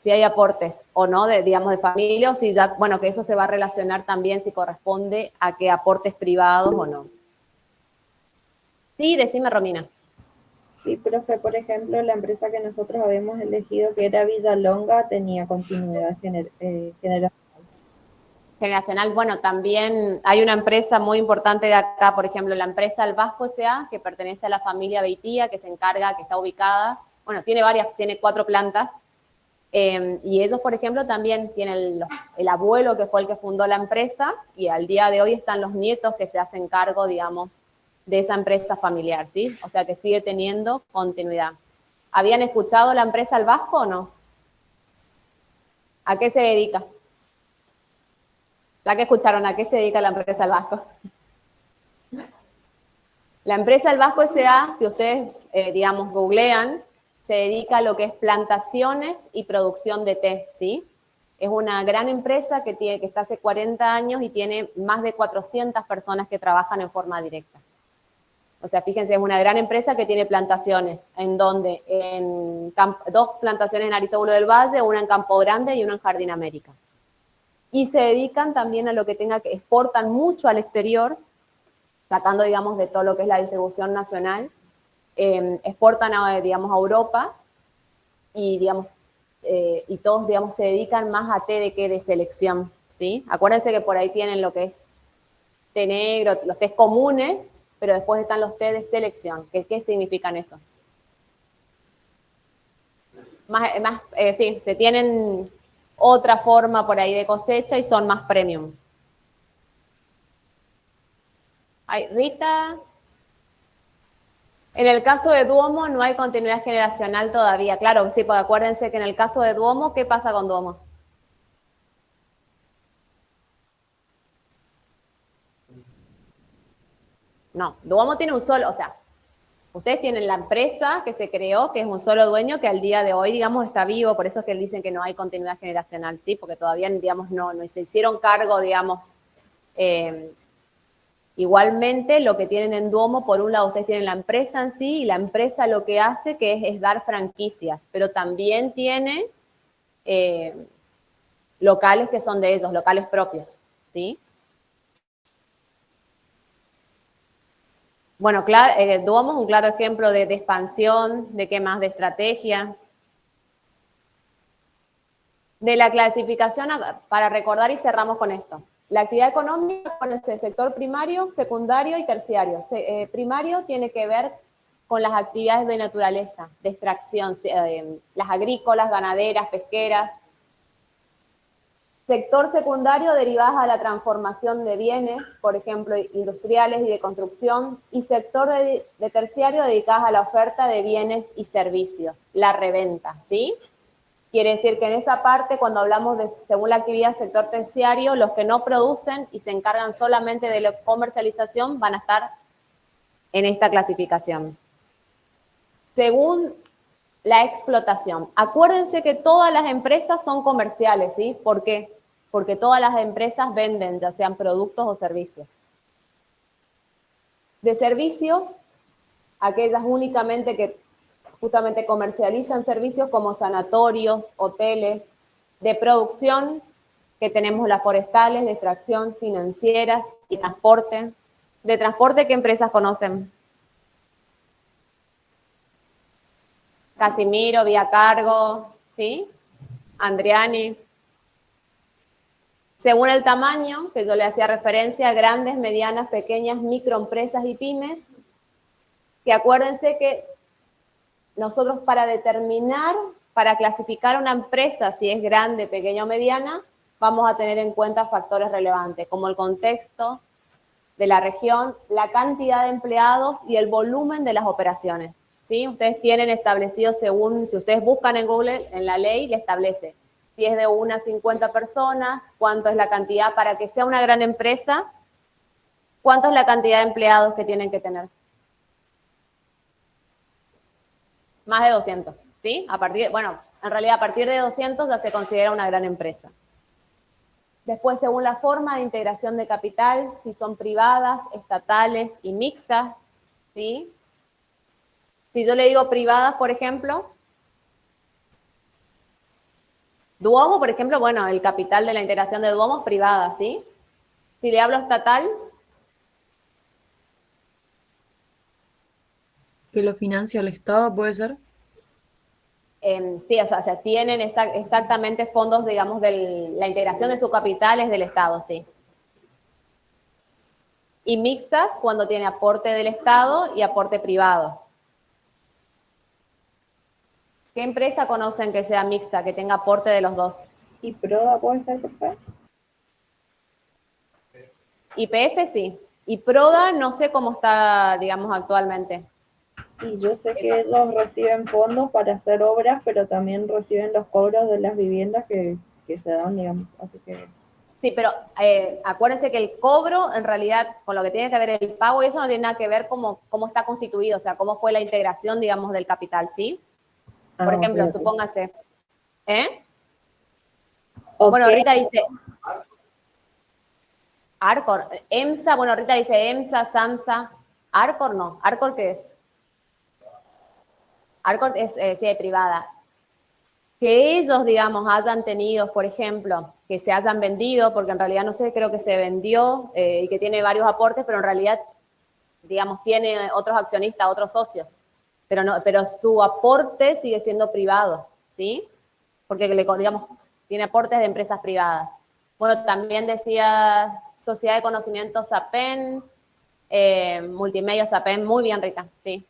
Si hay aportes o no, digamos, de familia, o si ya, bueno, que eso se va a relacionar también si corresponde a que aportes privados o no. Sí, decime, Romina. Sí, profe, por ejemplo, la empresa que nosotros habíamos elegido, que era Villalonga, tenía continuidad generacional. Generacional, bueno, también hay una empresa muy importante de acá, por ejemplo, la empresa El Vasco S.A., que pertenece a la familia Beitía, que se encarga, que está ubicada, bueno, tiene 4 plantas, y ellos, por ejemplo, también tienen el abuelo, que fue el que fundó la empresa, y al día de hoy están los nietos que se hacen cargo, digamos, de esa empresa familiar, ¿sí? O sea, que sigue teniendo continuidad. ¿Habían escuchado la empresa El Vasco o no? ¿A qué se dedica? La que escucharon, ¿a qué se dedica la empresa El Vasco? La empresa El Vasco S.A., si ustedes, digamos, googlean, se dedica a lo que es plantaciones y producción de té, ¿sí? Es una gran empresa que está hace 40 años y tiene más de 400 personas que trabajan en forma directa. O sea, fíjense, es una gran empresa que tiene plantaciones, en donde, dos plantaciones en Aristóbulo del Valle, una en Campo Grande y una en Jardín América. Y se dedican también a lo que tenga que, exportan mucho al exterior, sacando, digamos, de todo lo que es la distribución nacional, exportan, digamos, a Europa, y, digamos, y todos, digamos, se dedican más a té de selección, ¿sí? Acuérdense que por ahí tienen lo que es té negro, los tés comunes, pero después están los té de selección. ¿Qué significan eso? Sí, te tienen otra forma por ahí de cosecha y son más premium. Ay, Rita. En el caso de Duomo no hay continuidad generacional todavía. Claro, sí, porque acuérdense que en el caso de Duomo, ¿qué pasa con Duomo? No, Duomo tiene un solo, o sea, ustedes tienen la empresa que se creó, que es un solo dueño, que al día de hoy, digamos, está vivo, por eso es que dicen que no hay continuidad generacional, ¿sí? Porque todavía, digamos, no se hicieron cargo, digamos, igualmente lo que tienen en Duomo, por un lado ustedes tienen la empresa en sí, y la empresa lo que hace que es dar franquicias, pero también tiene locales que son de ellos, locales propios, ¿sí? Bueno, Duomo es un claro ejemplo de expansión, de qué más, de estrategia. De la clasificación, para recordar y cerramos con esto. La actividad económica con el sector primario, secundario y terciario. Primario tiene que ver con las actividades de naturaleza, de extracción, las agrícolas, ganaderas, pesqueras. Sector secundario derivadas a la transformación de bienes, por ejemplo, industriales y de construcción, y sector de terciario dedicadas a la oferta de bienes y servicios, la reventa, ¿sí? Quiere decir que en esa parte, cuando hablamos de, según la actividad sector terciario, los que no producen y se encargan solamente de la comercialización van a estar en esta clasificación. Según la explotación, acuérdense que todas las empresas son comerciales, ¿sí? ¿Por qué? Porque todas las empresas venden, ya sean productos o servicios. De servicios, aquellas únicamente que justamente comercializan servicios como sanatorios, hoteles. De producción, que tenemos las forestales, de extracción, financieras y transporte. De transporte, ¿qué empresas conocen? Casimiro, Vía Cargo, ¿sí? Andriani. Según el tamaño, que yo le hacía referencia, grandes, medianas, pequeñas, microempresas y pymes, que acuérdense que nosotros para determinar, para clasificar una empresa, si es grande, pequeña o mediana, vamos a tener en cuenta factores relevantes, como el contexto de la región, la cantidad de empleados y el volumen de las operaciones, ¿sí? Ustedes tienen establecido según, si ustedes buscan en Google, en la ley, le establece si es de 1 a 50 personas, cuánto es la cantidad para que sea una gran empresa, cuánto es la cantidad de empleados que tienen que tener. Más de 200, ¿sí? Bueno, en realidad a partir de 200 ya se considera una gran empresa. Después, según la forma de integración de capital, si son privadas, estatales y mixtas, ¿sí? Si yo le digo privadas, por ejemplo, Duomo, por ejemplo, bueno, el capital de la integración de Duomo es privada, ¿sí? Si le hablo estatal, ¿Que lo financia el Estado, puede ser? sí, o sea, tienen exactamente fondos, digamos, de la integración de su capital es del Estado, sí. Y mixtas cuando tiene aporte del Estado y aporte privado. ¿Qué empresa conocen que sea mixta, que tenga aporte de los dos? ¿Y Proda puede ser, por favor? YPF sí. Y Proda no sé cómo está, digamos, actualmente. Y yo sé que ellos reciben fondos para hacer obras, pero también reciben los cobros de las viviendas que se dan, digamos. Así que Sí, pero acuérdense que el cobro, en realidad, con lo que tiene que ver el pago, y eso no tiene nada que ver cómo está constituido, o sea, cómo fue la integración, digamos, del capital, ¿sí? Por ejemplo, okay. supóngase, ¿eh? Okay. Bueno, Rita dice, Arcor, EMSA, bueno, Rita dice EMSA, SAMSA, Arcor no. ¿Arcor qué es? Arcor es sí, privada. Que ellos, digamos, hayan tenido, por ejemplo, que se hayan vendido, porque en realidad no sé, creo que se vendió y que tiene varios aportes, pero en realidad, digamos, tiene otros accionistas, otros socios. Pero su aporte sigue siendo privado, ¿sí? Porque, digamos, tiene aportes de empresas privadas. Bueno, también decía Sociedad de Conocimiento SAPEN, Multimedia SAPEN, muy bien, Rita, sí.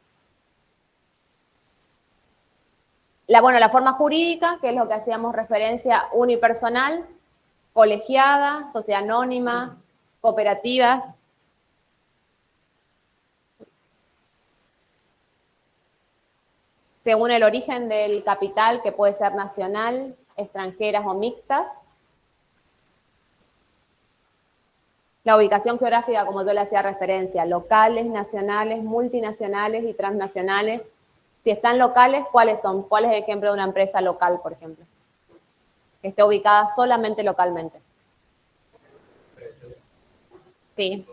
La forma jurídica, que es lo que hacíamos referencia, unipersonal, colegiada, sociedad anónima, cooperativas. Según el origen del capital, que puede ser nacional, extranjeras o mixtas. La ubicación geográfica, como yo le hacía referencia, locales, nacionales, multinacionales y transnacionales. Si están locales, ¿cuáles son? ¿Cuál es el ejemplo de una empresa local, por ejemplo? Que esté ubicada solamente localmente. Sí.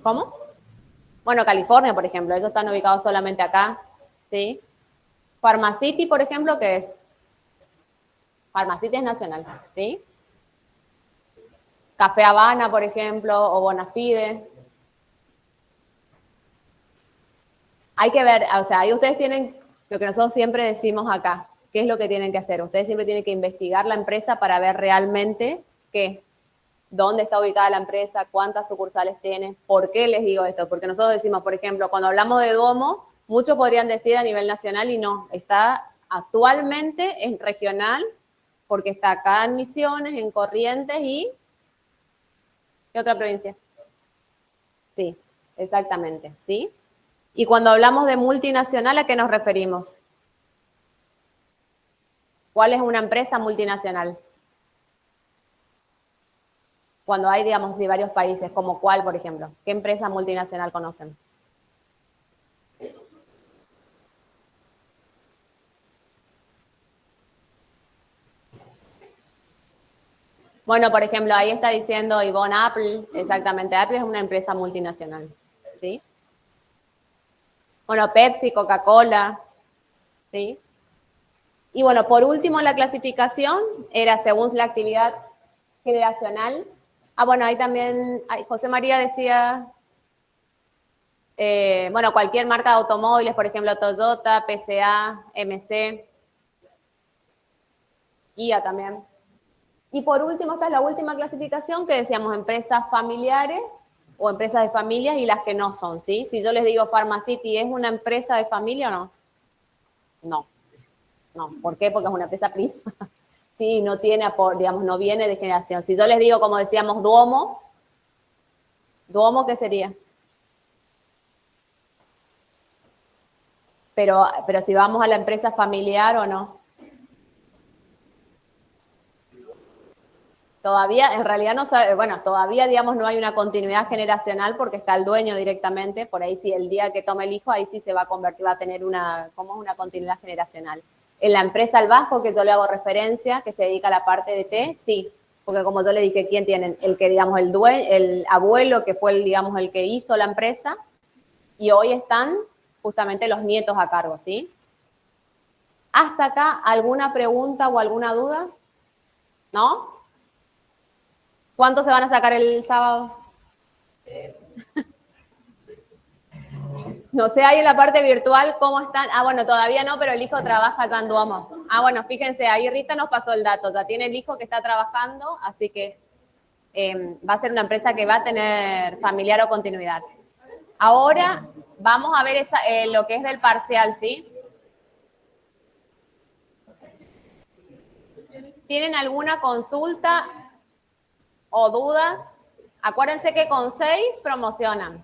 ¿Cómo? Bueno, California, por ejemplo, ellos están ubicados solamente acá, ¿sí? Pharmacity, por ejemplo, ¿qué es? Pharmacity es nacional, ¿sí? Café Habana, por ejemplo, o Bonafide. Hay que ver, o sea, ahí ustedes tienen lo que nosotros siempre decimos acá. ¿Qué es lo que tienen que hacer? Ustedes siempre tienen que investigar la empresa para ver realmente qué, dónde está ubicada la empresa, cuántas sucursales tiene, por qué les digo esto. Porque nosotros decimos, por ejemplo, cuando hablamos de Duomo, muchos podrían decir a nivel nacional y no, está actualmente en regional, porque está acá en Misiones, en Corrientes y... ¿Qué otra provincia? Sí, exactamente, ¿sí? Y cuando hablamos de multinacional, ¿a qué nos referimos? ¿Cuál es una empresa multinacional? Cuando hay, digamos, de varios países, como cuál, por ejemplo. ¿Qué empresa multinacional conocen? Bueno, por ejemplo, ahí está diciendo Ivonne Apple, exactamente, Apple es una empresa multinacional, ¿sí? Bueno, Pepsi, Coca-Cola, ¿sí? Y bueno, por último, la clasificación era según la actividad generacional. Ah, bueno, ahí también, José María decía, bueno, cualquier marca de automóviles, por ejemplo, Toyota, PSA, MC, IA también. Y por último, esta es la última clasificación que decíamos empresas familiares o empresas de familias y las que no son, ¿sí? Si yo les digo Pharmacity, ¿es una empresa de familia o no? No. No. ¿Por qué? Porque es una empresa privada. Sí, no tiene aporte, digamos, no viene de generación. Si yo les digo, como decíamos, Duomo, ¿Duomo qué sería? Pero si vamos a la empresa familiar o no. Todavía, en realidad no sabe, bueno, todavía, digamos, no hay una continuidad generacional porque está el dueño directamente, por ahí sí, el día que tome el hijo, ahí sí se va a convertir, va a tener una continuidad generacional. En la empresa Al Vasco, que yo le hago referencia, que se dedica a la parte de té, sí, porque como yo le dije, ¿quién tienen? El que, digamos, el abuelo, que fue, digamos, el que hizo la empresa, y hoy están justamente los nietos a cargo, ¿sí? ¿Hasta acá alguna pregunta o alguna duda? ¿No? ¿Cuántos se van a sacar el sábado? No sé, ahí en la parte virtual, ¿cómo están? Ah, bueno, todavía no, pero el hijo trabaja ya en Duomo. Ah, bueno, fíjense, ahí Rita nos pasó el dato. Ya tiene el hijo que está trabajando, así que va a ser una empresa que va a tener familiar o continuidad. Ahora vamos a ver lo que es del parcial, ¿sí? ¿Tienen alguna consulta o duda? Acuérdense que con 6 promocionan.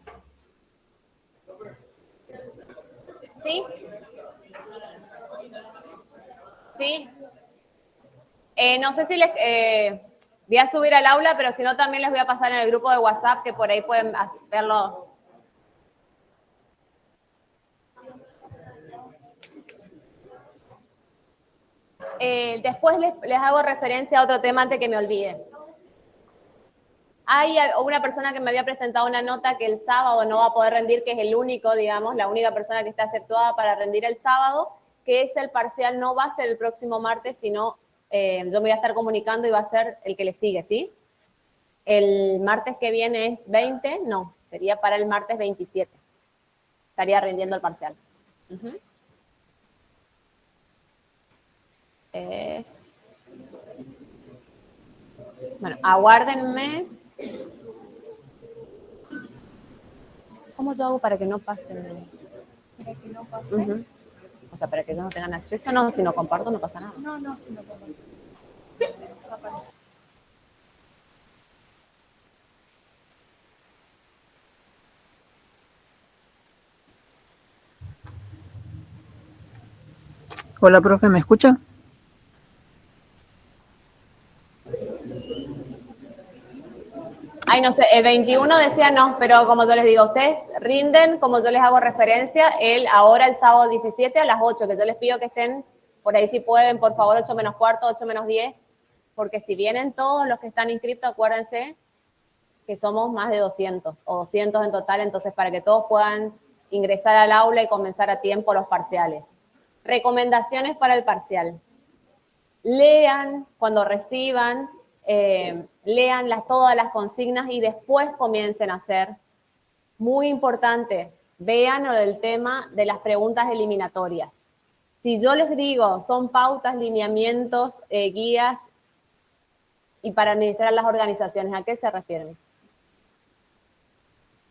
¿Sí? ¿Sí? No sé si les... voy a subir al aula, pero si no también les voy a pasar en el grupo de WhatsApp, que por ahí pueden verlo. Después les hago referencia a otro tema antes que me olvide. Hay una persona que me había presentado una nota que el sábado no va a poder rendir, que es el único, digamos, la única persona que está aceptada para rendir el sábado, que es el parcial, no va a ser el próximo martes, sino yo me voy a estar comunicando y va a ser el que le sigue, ¿sí? El martes que viene es 20, no, sería para el martes 27. Estaría rindiendo el parcial. Bueno, aguárdenme. ¿Cómo yo hago para que no pasen? Para que no pasen. O sea, para que ellos no tengan acceso, no, si no comparto no pasa nada. No, si no comparto. Hola, profe, ¿me escucha? Ay, no sé, el 21 decía no, pero como yo les digo, ustedes rinden, como yo les hago referencia, ahora el sábado 17 a las 8, que yo les pido que estén por ahí si pueden, por favor, 8 menos cuarto, 8 menos 10, porque si vienen todos los que están inscritos, acuérdense que somos más de 200 o 200 en total, entonces para que todos puedan ingresar al aula y comenzar a tiempo los parciales. Recomendaciones para el parcial. Lean cuando reciban, lean todas las consignas y después comiencen a hacer. Muy importante, vean el tema de las preguntas eliminatorias. Si yo les digo, son pautas, lineamientos, guías y para administrar las organizaciones, ¿a qué se refieren?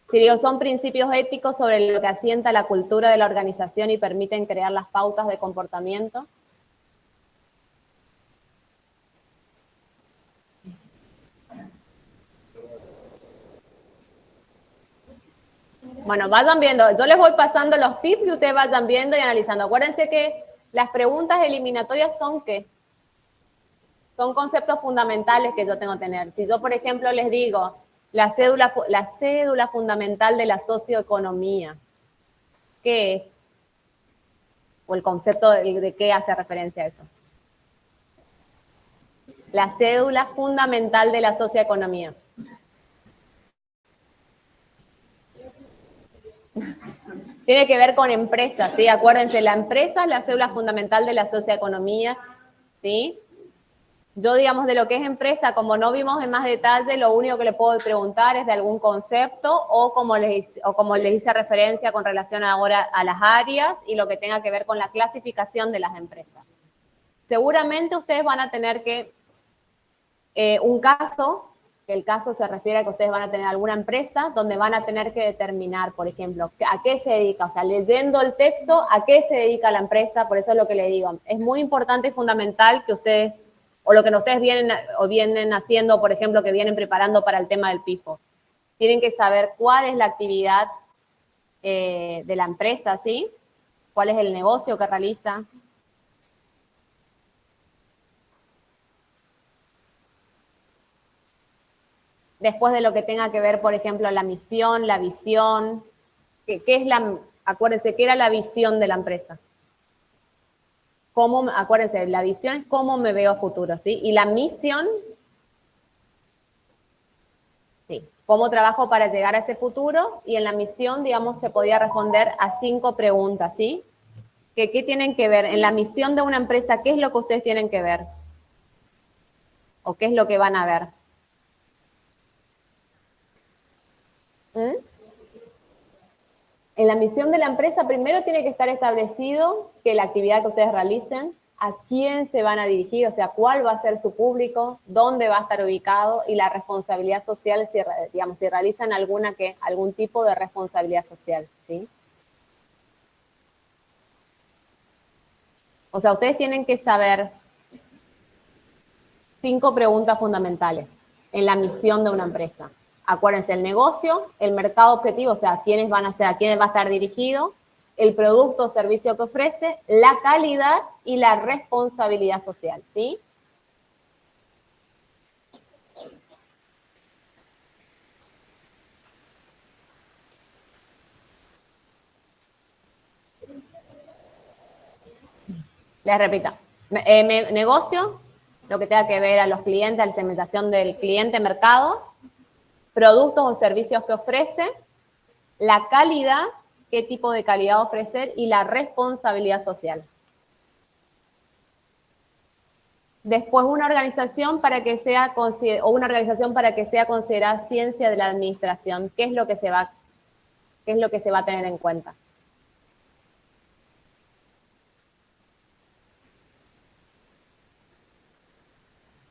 Si digo, son principios éticos sobre lo que asienta la cultura de la organización y permiten crear las pautas de comportamiento. Bueno, vayan viendo. Yo les voy pasando los tips y ustedes vayan viendo y analizando. Acuérdense que las preguntas eliminatorias son ¿qué? Son conceptos fundamentales que yo tengo que tener. Si yo, por ejemplo, les digo la cédula fundamental de la socioeconomía, ¿qué es? O el concepto de qué hace referencia a eso. La cédula fundamental de la socioeconomía. Tiene que ver con empresas, ¿sí? Acuérdense, la empresa es la cédula fundamental de la socioeconomía, ¿sí? Yo, digamos, de lo que es empresa, como no vimos en más detalle, lo único que le puedo preguntar es de algún concepto o como les hice referencia con relación ahora a las áreas y lo que tenga que ver con la clasificación de las empresas. Seguramente ustedes van a tener que, un caso, que el caso se refiere a que ustedes van a tener alguna empresa donde van a tener que determinar, por ejemplo, a qué se dedica, o sea, leyendo el texto, a qué se dedica la empresa, por eso es lo que le digo. Es muy importante y fundamental que ustedes, o lo que ustedes vienen haciendo, por ejemplo, que vienen preparando para el tema del PIFO, tienen que saber cuál es la actividad de la empresa, ¿sí? ¿Cuál es el negocio que realiza? Después de lo que tenga que ver, por ejemplo, la misión, la visión, acuérdense, ¿qué era la visión de la empresa? Acuérdense, la visión es cómo me veo a futuro, ¿sí? Y la misión, sí, cómo trabajo para llegar a ese futuro, y en la misión, digamos, se podía responder a 5 preguntas, ¿sí? ¿Qué tienen que ver? En la misión de una empresa, ¿qué es lo que ustedes tienen que ver? ¿O qué es lo que van a ver? En la misión de la empresa, primero tiene que estar establecido que la actividad que ustedes realicen, a quién se van a dirigir, o sea, cuál va a ser su público, dónde va a estar ubicado y la responsabilidad social, si realizan algún tipo de responsabilidad social, ¿sí? O sea, ustedes tienen que saber 5 preguntas fundamentales en la misión de una empresa. Acuérdense, el negocio, el mercado objetivo, o sea, a quiénes va a estar dirigido, el producto o servicio que ofrece, la calidad y la responsabilidad social, ¿sí? Les repito, negocio, lo que tenga que ver a los clientes, a la segmentación del cliente, mercado. productos o servicios que ofrece, la calidad, qué tipo de calidad ofrecer y la responsabilidad social. Después una organización para que sea considerada ciencia de la administración. ¿Qué es lo que se va a tener en cuenta?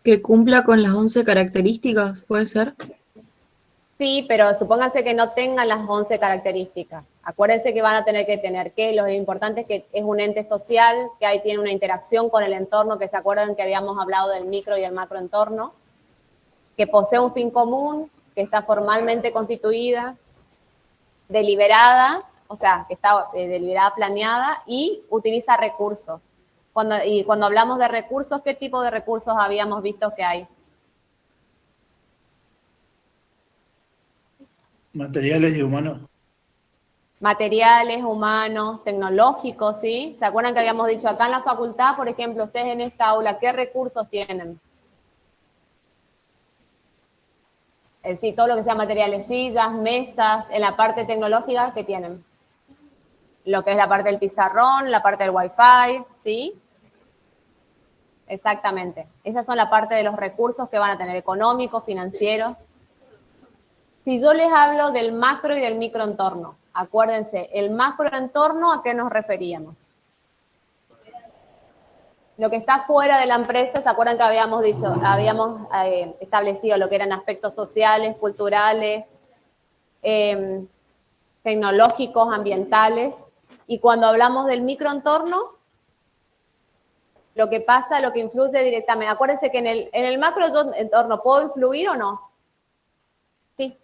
Que cumpla con las 11 características, ¿puede ser? Sí, pero supónganse que no tengan las 11 características. Acuérdense que van a tener que tener que lo importante es que es un ente social, que ahí tiene una interacción con el entorno, que se acuerdan que habíamos hablado del micro y el macroentorno, que posee un fin común, que está formalmente constituida, deliberada, o sea, que está deliberada, planeada, y utiliza recursos. Cuando hablamos de recursos, ¿qué tipo de recursos habíamos visto que hay? Materiales y humanos. Materiales, humanos, tecnológicos, ¿sí? ¿Se acuerdan que habíamos dicho acá en la facultad, por ejemplo, ustedes en esta aula, qué recursos tienen? Es decir, todo lo que sea materiales, sillas, mesas, en la parte tecnológica, ¿qué tienen? Lo que es la parte del pizarrón, la parte del wifi, ¿sí? Exactamente. Esas son la parte de los recursos que van a tener, económicos, financieros. Si yo les hablo del macro y del microentorno, acuérdense, el macroentorno, ¿a qué nos referíamos? Lo que está fuera de la empresa, ¿se acuerdan que habíamos establecido lo que eran aspectos sociales, culturales, tecnológicos, ambientales? Y cuando hablamos del microentorno, lo que pasa, lo que influye directamente. Acuérdense que en el macroentorno, ¿puedo influir o no? Sí.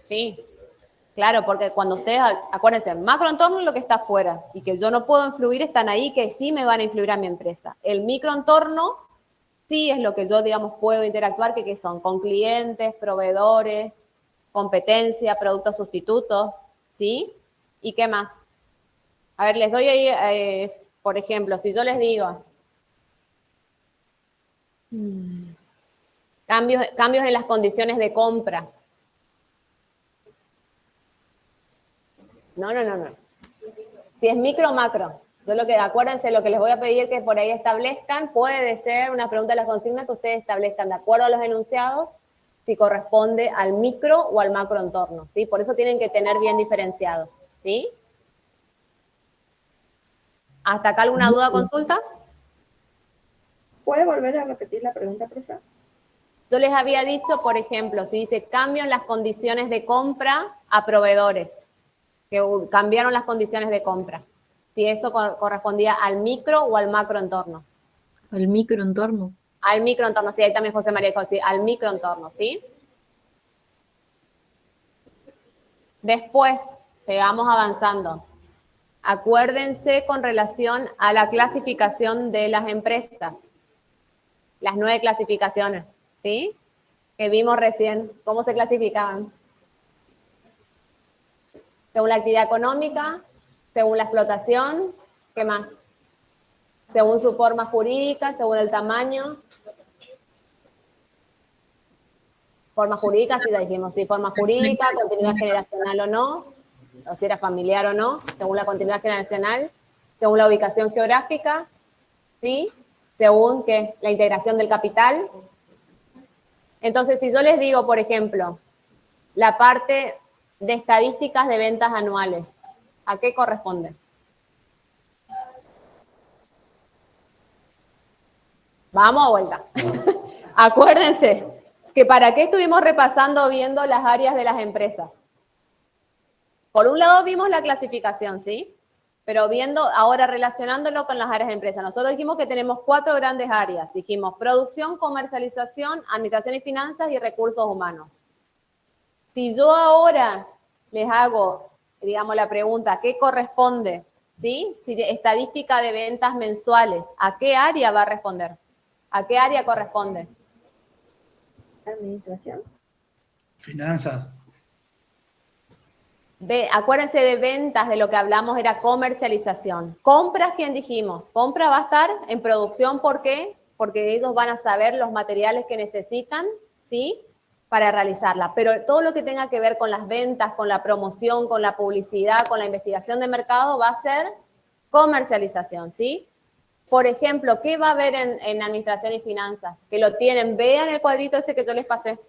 Sí, claro, porque cuando ustedes, acuérdense, el macroentorno es lo que está afuera y que yo no puedo influir, están ahí que sí me van a influir a mi empresa. El microentorno sí es lo que yo, digamos, puedo interactuar, que son con clientes, proveedores, competencia, productos sustitutos, ¿sí? ¿Y qué más? A ver, les doy ahí, por ejemplo, si yo les digo cambios en las condiciones de compra. No. Si es micro o macro. Acuérdense, lo que les voy a pedir que por ahí establezcan, puede ser una pregunta de las consignas que ustedes establezcan de acuerdo a los enunciados, si corresponde al micro o al macroentorno, ¿sí? Por eso tienen que tener bien diferenciado, ¿sí? ¿Hasta acá alguna duda o consulta? ¿Puede volver a repetir la pregunta, profe? Yo les había dicho, por ejemplo, si dice cambio en las condiciones de compra a proveedores, que cambiaron las condiciones de compra, si eso correspondía al micro o al macroentorno. Al microentorno. Al microentorno, sí, ahí también José María dijo, sí, al microentorno, ¿sí? Después, sigamos avanzando. Acuérdense con relación a la clasificación de las empresas, las 9 clasificaciones, ¿sí? Que vimos recién, ¿cómo se clasificaban? Según la actividad económica, según la explotación, ¿qué más? Según su forma jurídica, según el tamaño. Forma jurídica, sí, ya dijimos, sí, forma jurídica, continuidad generacional o no, o si era familiar o no, según la continuidad generacional, según la ubicación geográfica, ¿sí? Según ¿qué? La integración del capital. Entonces, si yo les digo, por ejemplo, la parte de estadísticas de ventas anuales, ¿a qué corresponde? Vamos a vuelta. Acuérdense que para qué estuvimos viendo las áreas de las empresas. Por un lado vimos la clasificación, ¿sí? Pero ahora relacionándolo con las áreas de empresa. Nosotros dijimos que tenemos 4 grandes áreas. Dijimos producción, comercialización, administración y finanzas y recursos humanos. Si yo ahora les hago, digamos, la pregunta, ¿qué corresponde? ¿Sí? Si estadística de ventas mensuales, ¿a qué área va a responder? ¿A qué área corresponde? Administración. Finanzas. Acuérdense de ventas, de lo que hablamos era comercialización. Compras, ¿quién dijimos? Compra va a estar en producción, ¿por qué? porque ellos van a saber los materiales que necesitan, ¿sí? Para realizarla. Pero todo lo que tenga que ver con las ventas, con la promoción, con la publicidad, con la investigación de mercado, va a ser comercialización, ¿sí? Por ejemplo, ¿qué va a haber en administración y finanzas? Que lo tienen, vean el cuadrito ese que yo les pasé.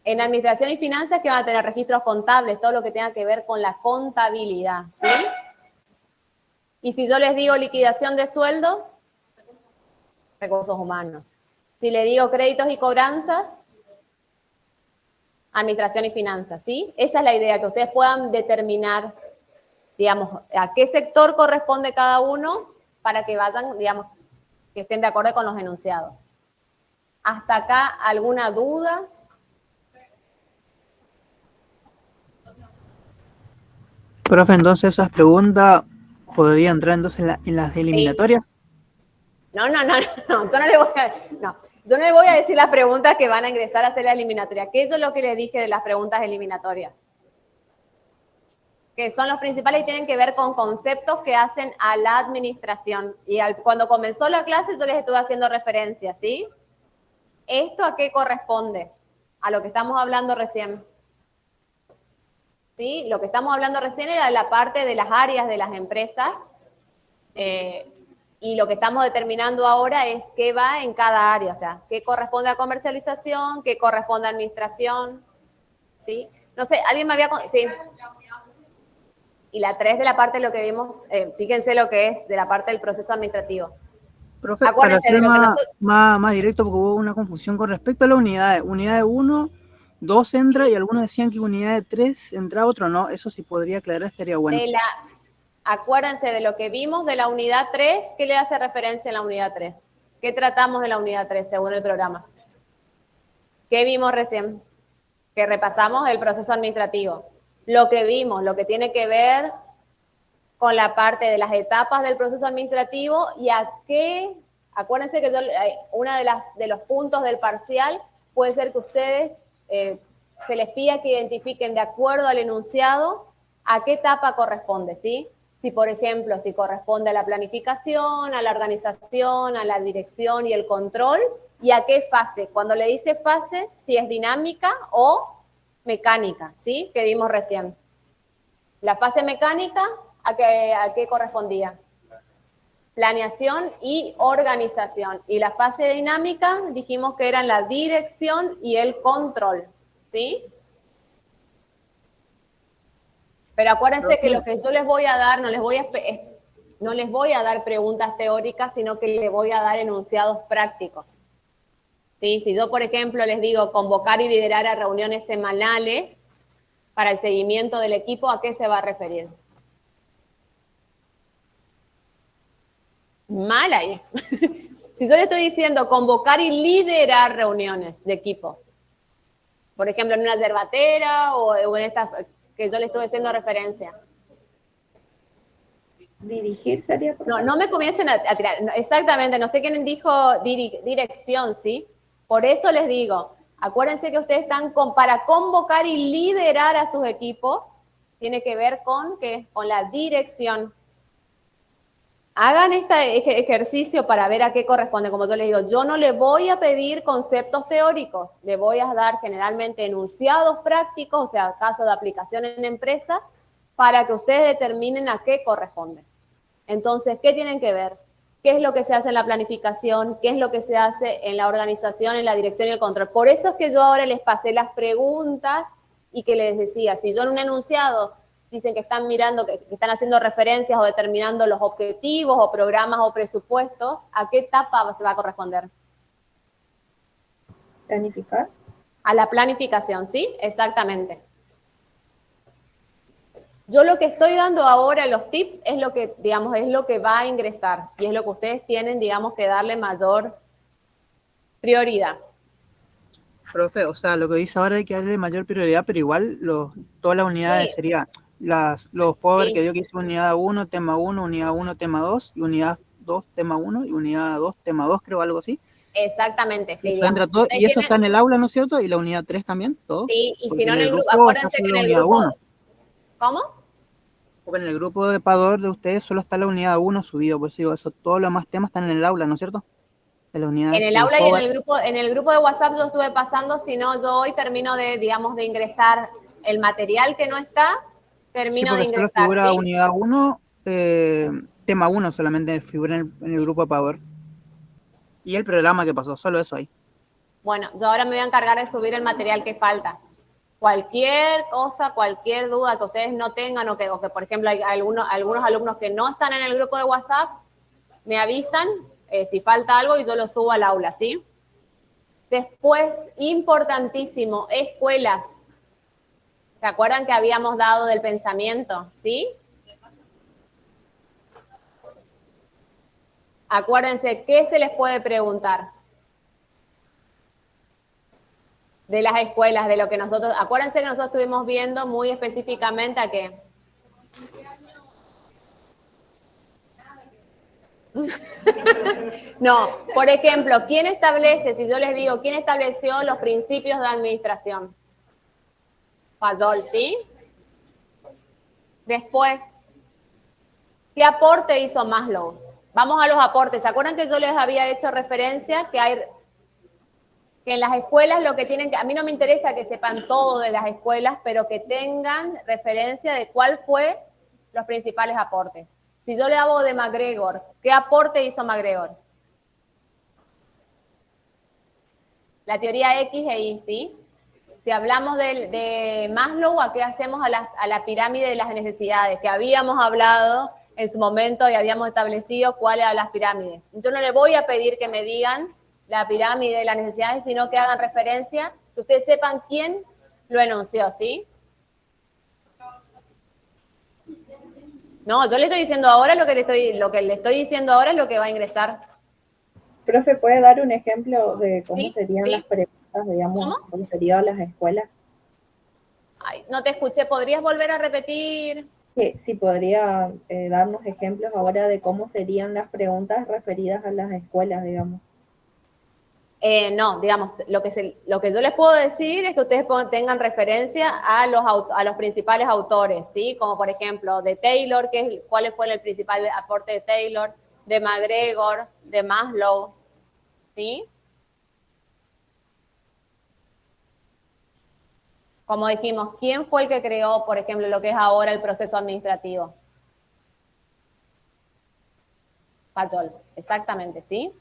En administración y finanzas que van a tener registros contables, todo lo que tenga que ver con la contabilidad, ¿sí? Y si yo les digo liquidación de sueldos, recursos humanos. Si le digo créditos y cobranzas, administración y finanzas, ¿sí? Esa es la idea, que ustedes puedan determinar, digamos, a qué sector corresponde cada uno para que vayan, digamos, que estén de acuerdo con los enunciados. ¿Hasta acá alguna duda? Profe, entonces esas preguntas podrían entrar entonces en las eliminatorias. No, yo no le voy a decir las preguntas que van a ingresar a hacer la eliminatoria, que eso es lo que les dije de las preguntas eliminatorias. Que son los principales y tienen que ver con conceptos que hacen a la administración. Y cuando comenzó la clase yo les estuve haciendo referencia, ¿sí? ¿Esto a qué corresponde? A lo que estamos hablando recién. ¿Sí? Lo que estamos hablando recién era de la parte de las áreas de las empresas. Y lo que estamos determinando ahora es qué va en cada área. O sea, qué corresponde a comercialización, qué corresponde a administración. ¿Sí? No sé, ¿alguien me había... Sí. Y la 3 de la parte de lo que vimos, fíjense lo que es de la parte del proceso administrativo. Profe, para ser más directo, porque hubo una confusión con respecto a las unidades. Unidad de 1, 2 entra, y algunos decían que unidad de 3 entra otro, ¿no? Eso sí podría aclarar, estaría bueno. Acuérdense de lo que vimos de la unidad 3, ¿qué le hace referencia en la unidad 3? ¿Qué tratamos en la unidad 3 según el programa? ¿Qué vimos recién? Que repasamos el proceso administrativo. Lo que vimos, lo que tiene que ver con la parte de las etapas del proceso administrativo y a qué, acuérdense que una de los puntos del parcial puede ser que ustedes se les pida que identifiquen de acuerdo al enunciado a qué etapa corresponde, ¿sí? Si, por ejemplo, si corresponde a la planificación, a la organización, a la dirección y el control, y a qué fase. Cuando le dice fase, si es dinámica o mecánica, ¿sí? Que vimos recién. La fase mecánica, ¿a qué correspondía? Planeación y organización. Y la fase dinámica, dijimos que eran la dirección y el control, ¿sí? Pero acuérdense que lo que yo les voy a dar, no les voy a dar preguntas teóricas, sino que les voy a dar enunciados prácticos. ¿Sí? Si yo, por ejemplo, les digo convocar y liderar a reuniones semanales para el seguimiento del equipo, ¿a qué se va a referir? Mal ahí. Si yo le estoy diciendo convocar y liderar reuniones de equipo, por ejemplo, en una yerbatera o en esta que yo le estuve haciendo referencia. Dirigir sería... No me comiencen a tirar. Exactamente, no sé quién dijo dirección, ¿sí? Por eso les digo, acuérdense que ustedes están para convocar y liderar a sus equipos, tiene que ver con la dirección. Hagan este ejercicio para ver a qué corresponde. Como yo les digo, yo no le voy a pedir conceptos teóricos, le voy a dar generalmente enunciados prácticos, o sea, casos de aplicación en empresas, para que ustedes determinen a qué corresponde. Entonces, ¿qué tienen que ver? ¿Qué es lo que se hace en la planificación? ¿Qué es lo que se hace en la organización, en la dirección y el control? Por eso es que yo ahora les pasé las preguntas y que les decía, si yo en un enunciado dicen que están mirando, que están haciendo referencias o determinando los objetivos o programas o presupuestos, ¿a qué etapa se va a corresponder? ¿Planificar? A la planificación, ¿sí? Exactamente. Yo lo que estoy dando ahora, los tips, es lo que, digamos, es lo que va a ingresar y es lo que ustedes tienen, digamos, que darle mayor prioridad. Profe, o sea, lo que dice ahora hay que darle mayor prioridad, pero igual todas las unidades Sí. serían los power Sí. que dio que hice unidad 1, tema 1, unidad 1, tema 2, y unidad 2, tema 1, y unidad 2, tema 2, creo, algo así. Exactamente, sí. Eso entra todo, y eso está en el aula, ¿no es cierto? Y la unidad 3 también, todo. Sí, y Porque si no en el grupo, está acuérdense que solo en el unidad grupo... 1. ¿Cómo? Porque en el grupo de Pador de ustedes solo está la unidad 1 subido, por eso digo, eso, todos los demás temas están en el aula, ¿no es cierto? de las unidades. En el del aula y cover. en el grupo de WhatsApp yo estuve pasando, si no, yo hoy termino de, digamos, de ingresar el material que no está, Sí, termino de porque solo ingresar, figura ¿sí? unidad 1, tema 1 solamente figura en el grupo de Power. Y el programa que pasó, solo eso ahí. Bueno, yo ahora me voy a encargar de subir el material que falta. Cualquier cosa, cualquier duda que ustedes no tengan o que por ejemplo, hay algunos alumnos que no están en el grupo de WhatsApp, me avisan si falta algo y yo lo subo al aula, ¿sí? Después, importantísimo, escuelas. ¿Se acuerdan que habíamos dado del pensamiento? ¿Sí? Acuérdense, ¿qué se les puede preguntar? De las escuelas, de lo que nosotros... Acuérdense que nosotros estuvimos viendo muy específicamente a qué. No, por ejemplo, ¿quién establece, si yo les digo, quién estableció los principios de administración? Fayol, ¿sí? Después, ¿qué aporte hizo Maslow? Vamos a los aportes. ¿Se acuerdan que yo les había hecho referencia que en las escuelas lo que tienen que... A mí no me interesa que sepan todo de las escuelas, pero que tengan referencia de cuál fue los principales aportes. Si yo le hablo de MacGregor, ¿qué aporte hizo MacGregor? La teoría X e Y, ¿sí? Si hablamos de Maslow, ¿a qué hacemos a la pirámide de las necesidades? Que habíamos hablado en su momento y habíamos establecido cuáles eran las pirámides. Yo no le voy a pedir que me digan la pirámide de las necesidades, sino que hagan referencia, que ustedes sepan quién lo enunció, ¿sí? No, yo le estoy diciendo ahora lo que le estoy diciendo ahora es lo que va a ingresar. Profe, ¿puede dar un ejemplo de cómo Sí, serían sí. las preguntas, digamos, ¿Cómo? cómo serían las escuelas? Ay, no te escuché, ¿podrías volver a repetir? Que si podría darnos ejemplos ahora de cómo serían las preguntas referidas a las escuelas, digamos. No, digamos, lo que yo les puedo decir es que ustedes tengan referencia a los principales autores, ¿sí? Como por ejemplo, de Taylor, ¿cuál fue el principal aporte de Taylor? De MacGregor, de Maslow, ¿sí? Como dijimos, ¿quién fue el que creó, por ejemplo, lo que es ahora el proceso administrativo? Fayol, exactamente, ¿sí?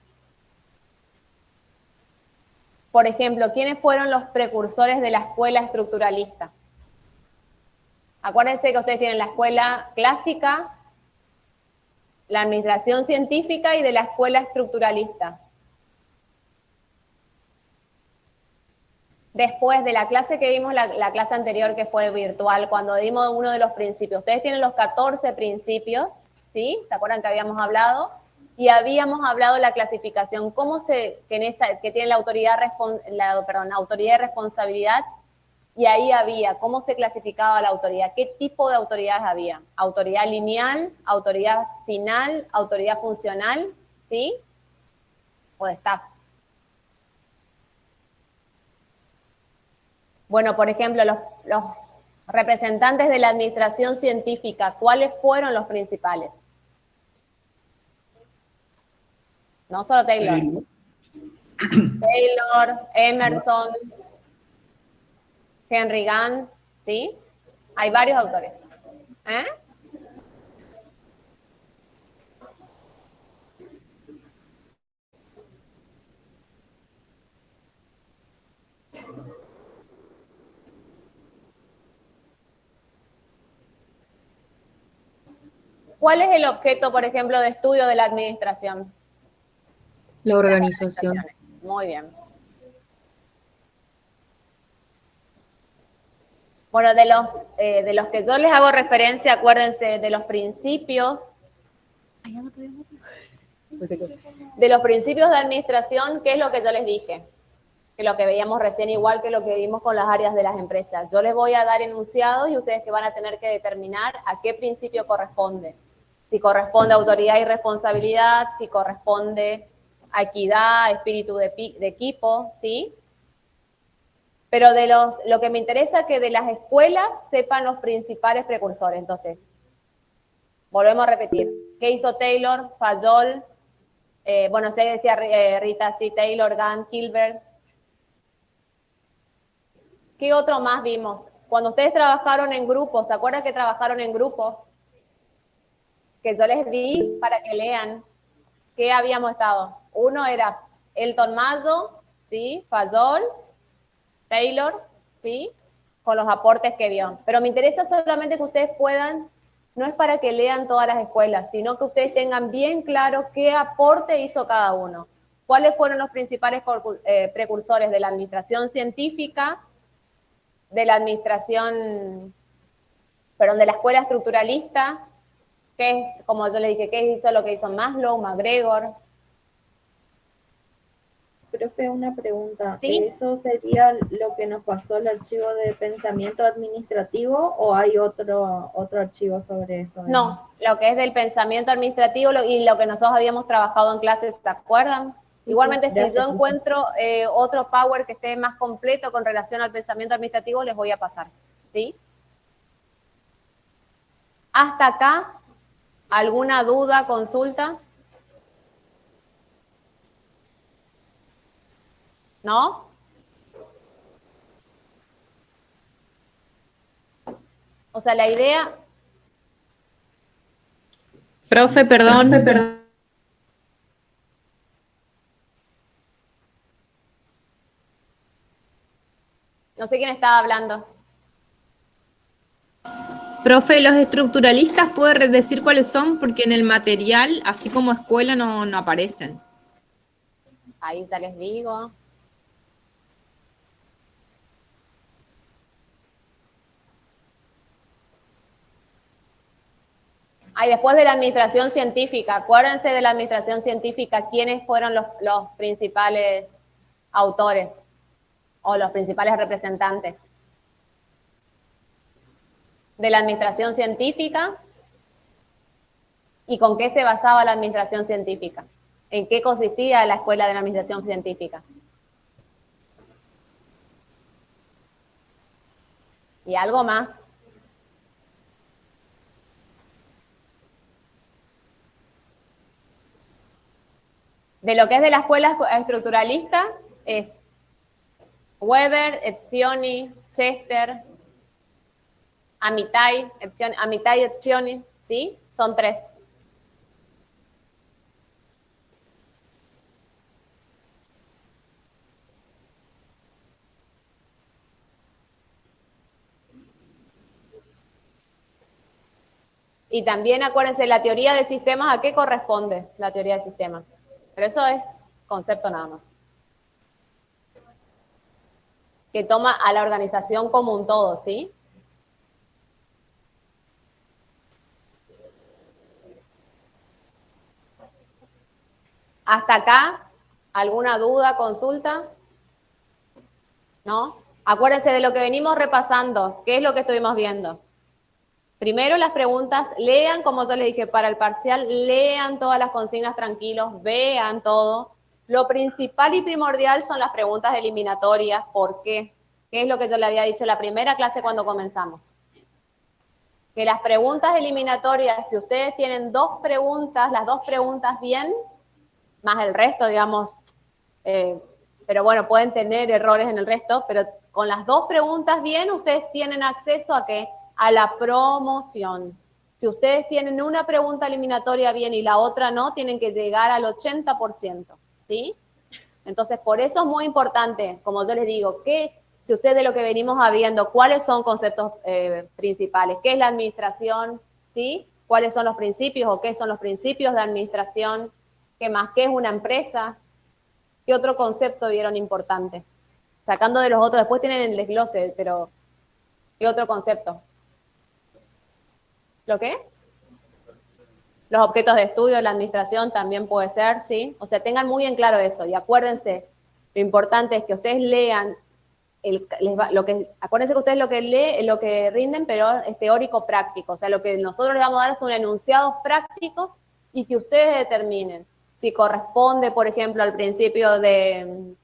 Por ejemplo, ¿quiénes fueron los precursores de la escuela estructuralista? Acuérdense que ustedes tienen la escuela clásica, la administración científica y de la escuela estructuralista. Después de la clase que vimos, la clase anterior que fue virtual, cuando dimos uno de los principios, ustedes tienen los 14 principios, ¿sí? ¿Se acuerdan que habíamos hablado? Y habíamos hablado de la clasificación, que tiene la autoridad de responsabilidad, y ahí había, cómo se clasificaba la autoridad, qué tipo de autoridades había, autoridad lineal, autoridad final, autoridad funcional, ¿sí? O de staff. Bueno, por ejemplo, los representantes de la administración científica, ¿cuáles fueron los principales? No solo Taylor. Taylor, Emerson, Henry Gantt, ¿sí? Hay varios autores. ¿Eh? ¿Cuál es el objeto, por ejemplo, de estudio de la administración? La organización. Muy bien. Bueno, de los que yo les hago referencia, acuérdense de los principios. De los principios de administración, ¿qué es lo que yo les dije? Que lo que veíamos recién, igual que lo que vimos con las áreas de las empresas. Yo les voy a dar enunciados y ustedes que van a tener que determinar a qué principio corresponde. Si corresponde a autoridad y responsabilidad, si corresponde a equidad, espíritu de equipo, ¿sí? Pero lo que me interesa es que de las escuelas sepan los principales precursores. Entonces, volvemos a repetir. ¿Qué hizo Taylor, Fayol, Bueno, se decía Rita, sí, Taylor, Gunn, Hilbert. ¿Qué otro más vimos? Cuando ustedes trabajaron en grupos, ¿se acuerdan que trabajaron en grupos? Que yo les di para que lean qué habíamos estado. Uno era Elton Mayo, ¿sí? Fayol, Taylor, ¿sí? Con los aportes que vio. Pero me interesa solamente que ustedes puedan, no es para que lean todas las escuelas, sino que ustedes tengan bien claro qué aporte hizo cada uno. ¿Cuáles fueron los principales precursores de la administración científica, de la administración, perdón, de la escuela estructuralista? ¿Qué es, como yo le dije, qué hizo lo que hizo Maslow, McGregor? Profe, una pregunta. ¿Sí? ¿Eso sería lo que nos pasó el archivo de pensamiento administrativo o hay otro archivo sobre eso? No, lo que es del pensamiento administrativo y lo que nosotros habíamos trabajado en clases, ¿se acuerdan? Igualmente, Gracias, si yo encuentro otro Power que esté más completo con relación al pensamiento administrativo, les voy a pasar, ¿sí? Hasta acá, ¿alguna duda, consulta? ¿No? O sea, la idea... Profe, perdón. No sé quién estaba hablando. Profe, los estructuralistas, ¿puede decir cuáles son? Porque en el material, así como escuela, no aparecen. Ahí ya les digo. Después de la administración científica, acuérdense de la administración científica, ¿quiénes fueron los principales autores o los principales representantes? De la administración científica, ¿y con qué se basaba la administración científica? ¿En qué consistía la escuela de la administración científica? ¿Y algo más? De lo que es de la escuela estructuralista es Weber, Etzioni, Chester, Amitai, Etzioni, ¿sí? Son 3. Y también acuérdense, la teoría de sistemas, ¿a qué corresponde la teoría de sistemas? Pero eso es concepto nada más. Que toma a la organización como un todo, ¿sí? ¿Hasta acá? ¿Alguna duda, consulta? ¿No? Acuérdense de lo que venimos repasando. ¿Qué es lo que estuvimos viendo? Primero las preguntas, lean, como yo les dije, para el parcial, lean todas las consignas tranquilos, vean todo. Lo principal y primordial son las preguntas eliminatorias. ¿Por qué? ¿Qué es lo que yo le había dicho en la primera clase cuando comenzamos? Que las preguntas eliminatorias, si ustedes tienen 2 preguntas, las 2 preguntas bien, más el resto, digamos, pero bueno, pueden tener errores en el resto, pero con las 2 preguntas bien, ustedes tienen acceso a ¿qué? A la promoción. Si ustedes tienen una pregunta eliminatoria bien y la otra no, tienen que llegar al 80%, ¿sí? Entonces, por eso es muy importante, como yo les digo, que si ustedes de lo que venimos viendo, cuáles son conceptos principales, qué es la administración, ¿sí? ¿Cuáles son los principios o qué son los principios de administración? ¿Qué más? ¿Qué es una empresa? ¿Qué otro concepto vieron importante? Sacando de los otros, después tienen el desglose, pero ¿qué otro concepto? ¿Lo qué? Los objetos de estudio, la administración también puede ser, ¿sí? O sea, tengan muy en claro eso y acuérdense, lo importante es que ustedes lean, acuérdense que ustedes lo que rinden, pero es teórico práctico, o sea, lo que nosotros les vamos a dar son enunciados prácticos y que ustedes determinen si corresponde, por ejemplo, al principio de,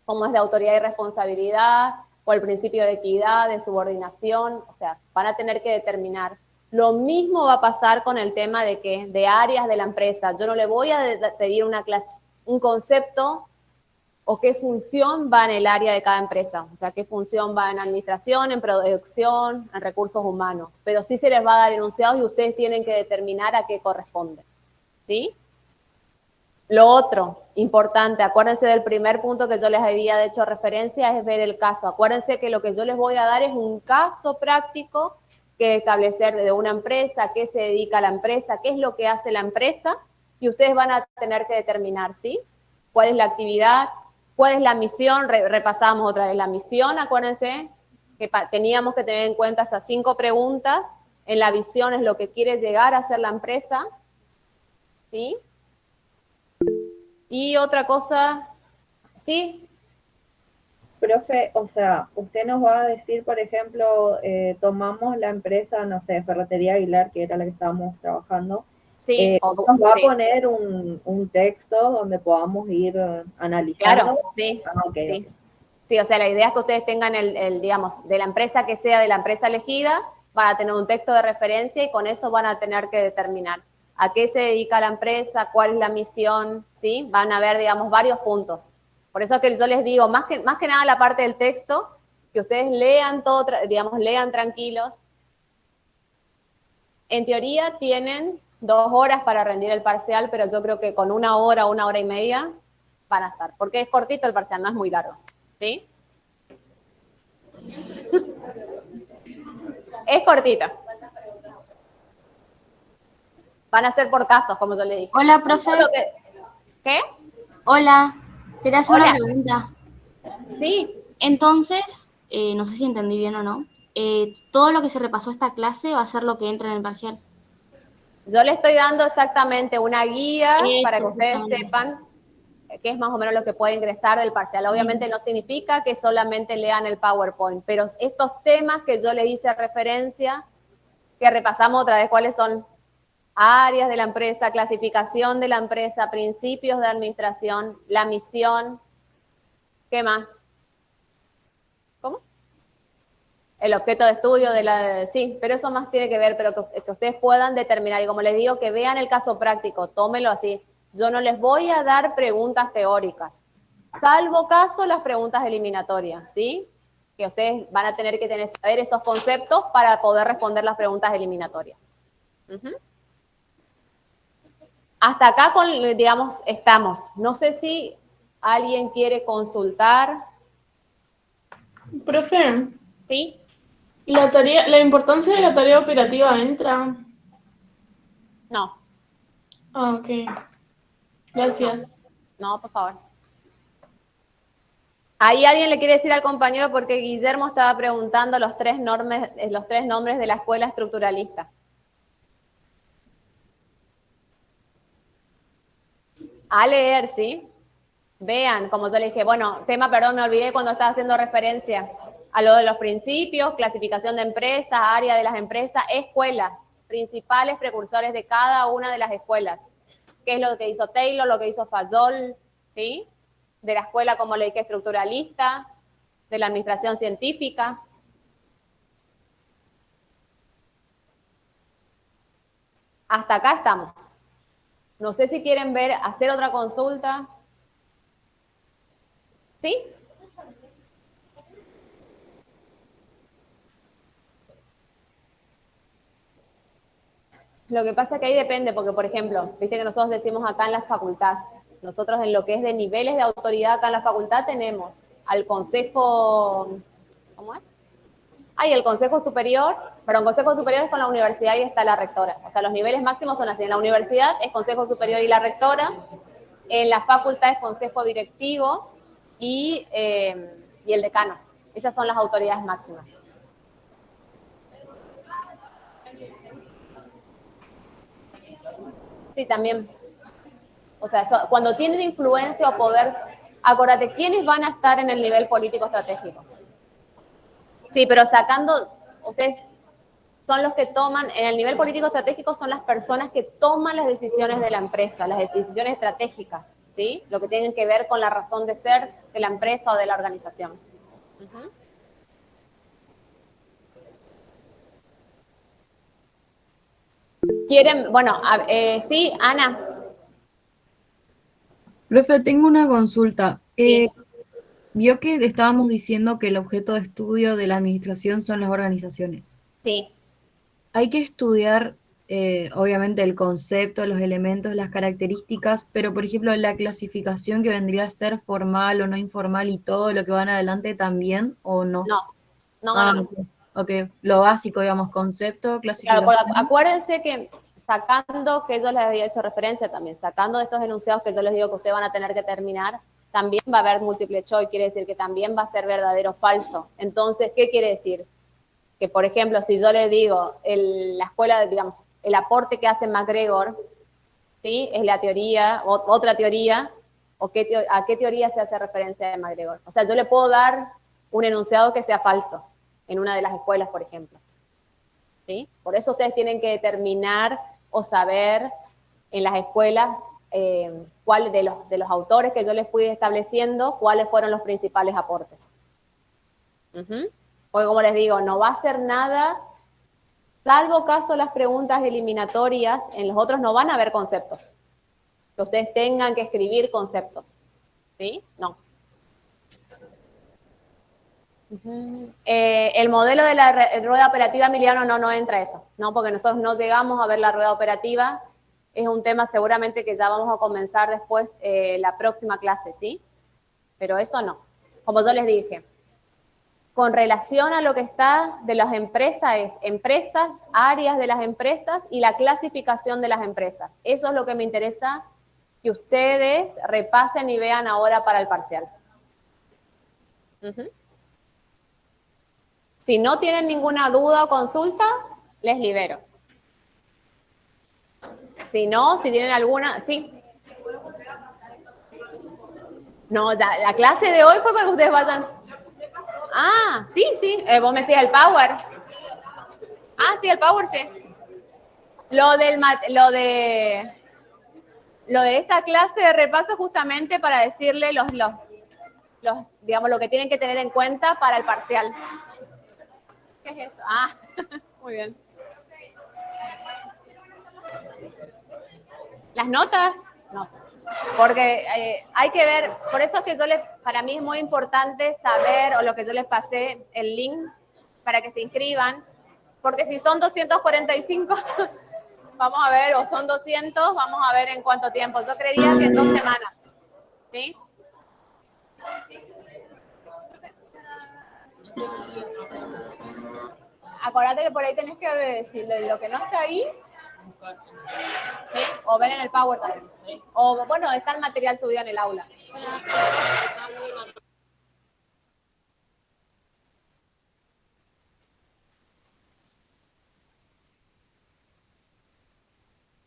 ¿cómo es?, de autoridad y responsabilidad, o al principio de equidad, de subordinación, o sea, van a tener que determinar Lo mismo va a pasar con el tema de que de áreas de la empresa. Yo no le voy a pedir una clase, un concepto o qué función va en el área de cada empresa. O sea, qué función va en administración, en producción, en recursos humanos. Pero sí se les va a dar enunciados y ustedes tienen que determinar a qué corresponde. ¿Sí? Lo otro, importante, acuérdense del primer punto que yo les había hecho referencia, es ver el caso. Acuérdense que lo que yo les voy a dar es un caso práctico que establecer de una empresa, a qué se dedica la empresa, qué es lo que hace la empresa, y ustedes van a tener que determinar, ¿sí? ¿Cuál es la actividad? ¿Cuál es la misión? Repasamos otra vez la misión, acuérdense que teníamos que tener en cuenta esas 5 preguntas. En la visión es lo que quiere llegar a ser la empresa, ¿sí? Y otra cosa, ¿sí? Profe, o sea, usted nos va a decir, por ejemplo, tomamos la empresa, no sé, Ferretería Aguilar, que era la que estábamos trabajando, Sí. nos va Sí. a poner un texto donde podamos ir analizando. Claro, sí. Ah, ok, Sí. ok. Sí, o sea, la idea es que ustedes tengan digamos, de la empresa que sea de la empresa elegida, van a tener un texto de referencia y con eso van a tener que determinar a qué se dedica la empresa, cuál es la misión, ¿sí? Van a ver, digamos, varios puntos. Por eso que yo les digo, más que nada la parte del texto, que ustedes lean todo, digamos, lean tranquilos. En teoría tienen 2 horas para rendir el parcial, pero yo creo que con 1 hora, 1 hora y media van a estar, porque es cortito el parcial, no es muy largo, ¿sí? Es cortita. Van a ser por casos, como yo le dije. Hola, profe. ¿Qué? Hola. Quería hacer Hola. una pregunta. Sí. Entonces, no sé si entendí bien o no, todo lo que se repasó esta clase va a ser lo que entra en el parcial. Yo le estoy dando exactamente una guía para que Eso, ustedes justamente. sepan qué es más o menos lo que puede ingresar del parcial. Obviamente no significa que solamente lean el PowerPoint, pero estos temas que yo les hice referencia, que repasamos otra vez cuáles son áreas de la empresa, clasificación de la empresa, principios de administración, la misión, ¿qué más? ¿Cómo? El objeto de estudio sí, pero eso más tiene que ver, pero que ustedes puedan determinar, y como les digo, que vean el caso práctico, tómenlo así. Yo no les voy a dar preguntas teóricas, salvo caso las preguntas eliminatorias, ¿sí? Que ustedes van a tener que saber esos conceptos para poder responder las preguntas eliminatorias. Hasta acá, digamos, estamos. No sé si alguien quiere consultar. Profe, ¿Sí? ¿la importancia de la tarea operativa entra? No. Ah, ok. Gracias. No, por favor. Ahí alguien le quiere decir al compañero porque Guillermo estaba preguntando los 3 nombres de la escuela estructuralista. A leer, ¿sí? Vean, como yo le dije, bueno, perdón, me olvidé cuando estaba haciendo referencia a lo de los principios, clasificación de empresas, área de las empresas, escuelas, principales precursores de cada una de las escuelas. ¿Qué es lo que hizo Taylor, lo que hizo Fayol, ¿sí? De la escuela, como le dije, estructuralista, de la administración científica. Hasta acá estamos. No sé si quieren hacer otra consulta. ¿Sí? Lo que pasa es que ahí depende, porque, por ejemplo, viste que nosotros decimos acá en la facultad, nosotros en lo que es de niveles de autoridad acá en la facultad tenemos al consejo, ¿cómo es? El consejo superior, pero el consejo superior es con la universidad y está la rectora. O sea, los niveles máximos son así. En la universidad es consejo superior y la rectora, en la facultad es consejo directivo y el decano. Esas son las autoridades máximas. Sí, también. O sea, cuando tienen influencia o poder, acuérdate, ¿quiénes van a estar en el nivel político estratégico? Sí, pero ustedes son los que toman, en el nivel político estratégico son las personas que toman las decisiones de la empresa, las decisiones estratégicas, ¿sí? Lo que tienen que ver con la razón de ser de la empresa o de la organización. quieren, bueno, sí, Ana. Profe, tengo una consulta. Sí. Vio que estábamos diciendo que el objeto de estudio de la administración son las organizaciones. Sí. Hay que estudiar, obviamente, el concepto, los elementos, las características, pero, por ejemplo, la clasificación que vendría a ser formal o no informal y todo lo que van adelante también, ¿o no? No. Ok, lo básico, digamos, concepto, Claro, clasificación. acuérdense que sacando, que yo les había hecho referencia también, sacando estos enunciados que yo les digo que ustedes van a tener que terminar, también va a haber múltiple choice, quiere decir que también va a ser verdadero o falso. Entonces, ¿qué quiere decir? Que, por ejemplo, si yo les digo, la escuela, digamos, el aporte que hace MacGregor, ¿sí? Es la teoría, otra teoría, o a qué teoría se hace referencia de MacGregor. O sea, yo le puedo dar un enunciado que sea falso en una de las escuelas, por ejemplo. ¿Sí? Por eso ustedes tienen que determinar o saber en las escuelas cuáles de los autores que yo les fui estableciendo, cuáles fueron los principales aportes. Porque como les digo, no va a ser nada, salvo caso las preguntas eliminatorias, en los otros no van a haber conceptos. Que ustedes tengan que escribir conceptos. ¿Sí? No. El modelo de la rueda operativa, Emiliano, no entra eso, ¿no? Porque nosotros no llegamos a ver la rueda operativa, es un tema seguramente que ya vamos a comenzar después la próxima clase, ¿sí? Pero eso no, como yo les dije. Con relación a lo que está de las empresas, es empresas, áreas de las empresas y la clasificación de las empresas. Eso es lo que me interesa que ustedes repasen y vean ahora para el parcial. Si no tienen ninguna duda o consulta, les libero. Si no, si tienen alguna, sí. No, ya, la clase de hoy fue para que ustedes vayan. Ah, sí, vos me decías el Power. Ah, sí, el Power, sí. Lo de esta clase de repaso justamente para decirle digamos, lo que tienen que tener en cuenta para el parcial. ¿Qué es eso? Ah, muy bien. ¿Las notas? No sé. Porque hay que ver, por eso es que para mí es muy importante saber, o lo que yo les pasé, el link para que se inscriban, porque si son 245, vamos a ver, o son 200, vamos a ver en cuánto tiempo. Yo creería que en 2 semanas, ¿sí? Acordate que por ahí tenés que decirle lo que no está ahí, ¿sí? O ver en el Power también. O bueno, está el material subido en el aula.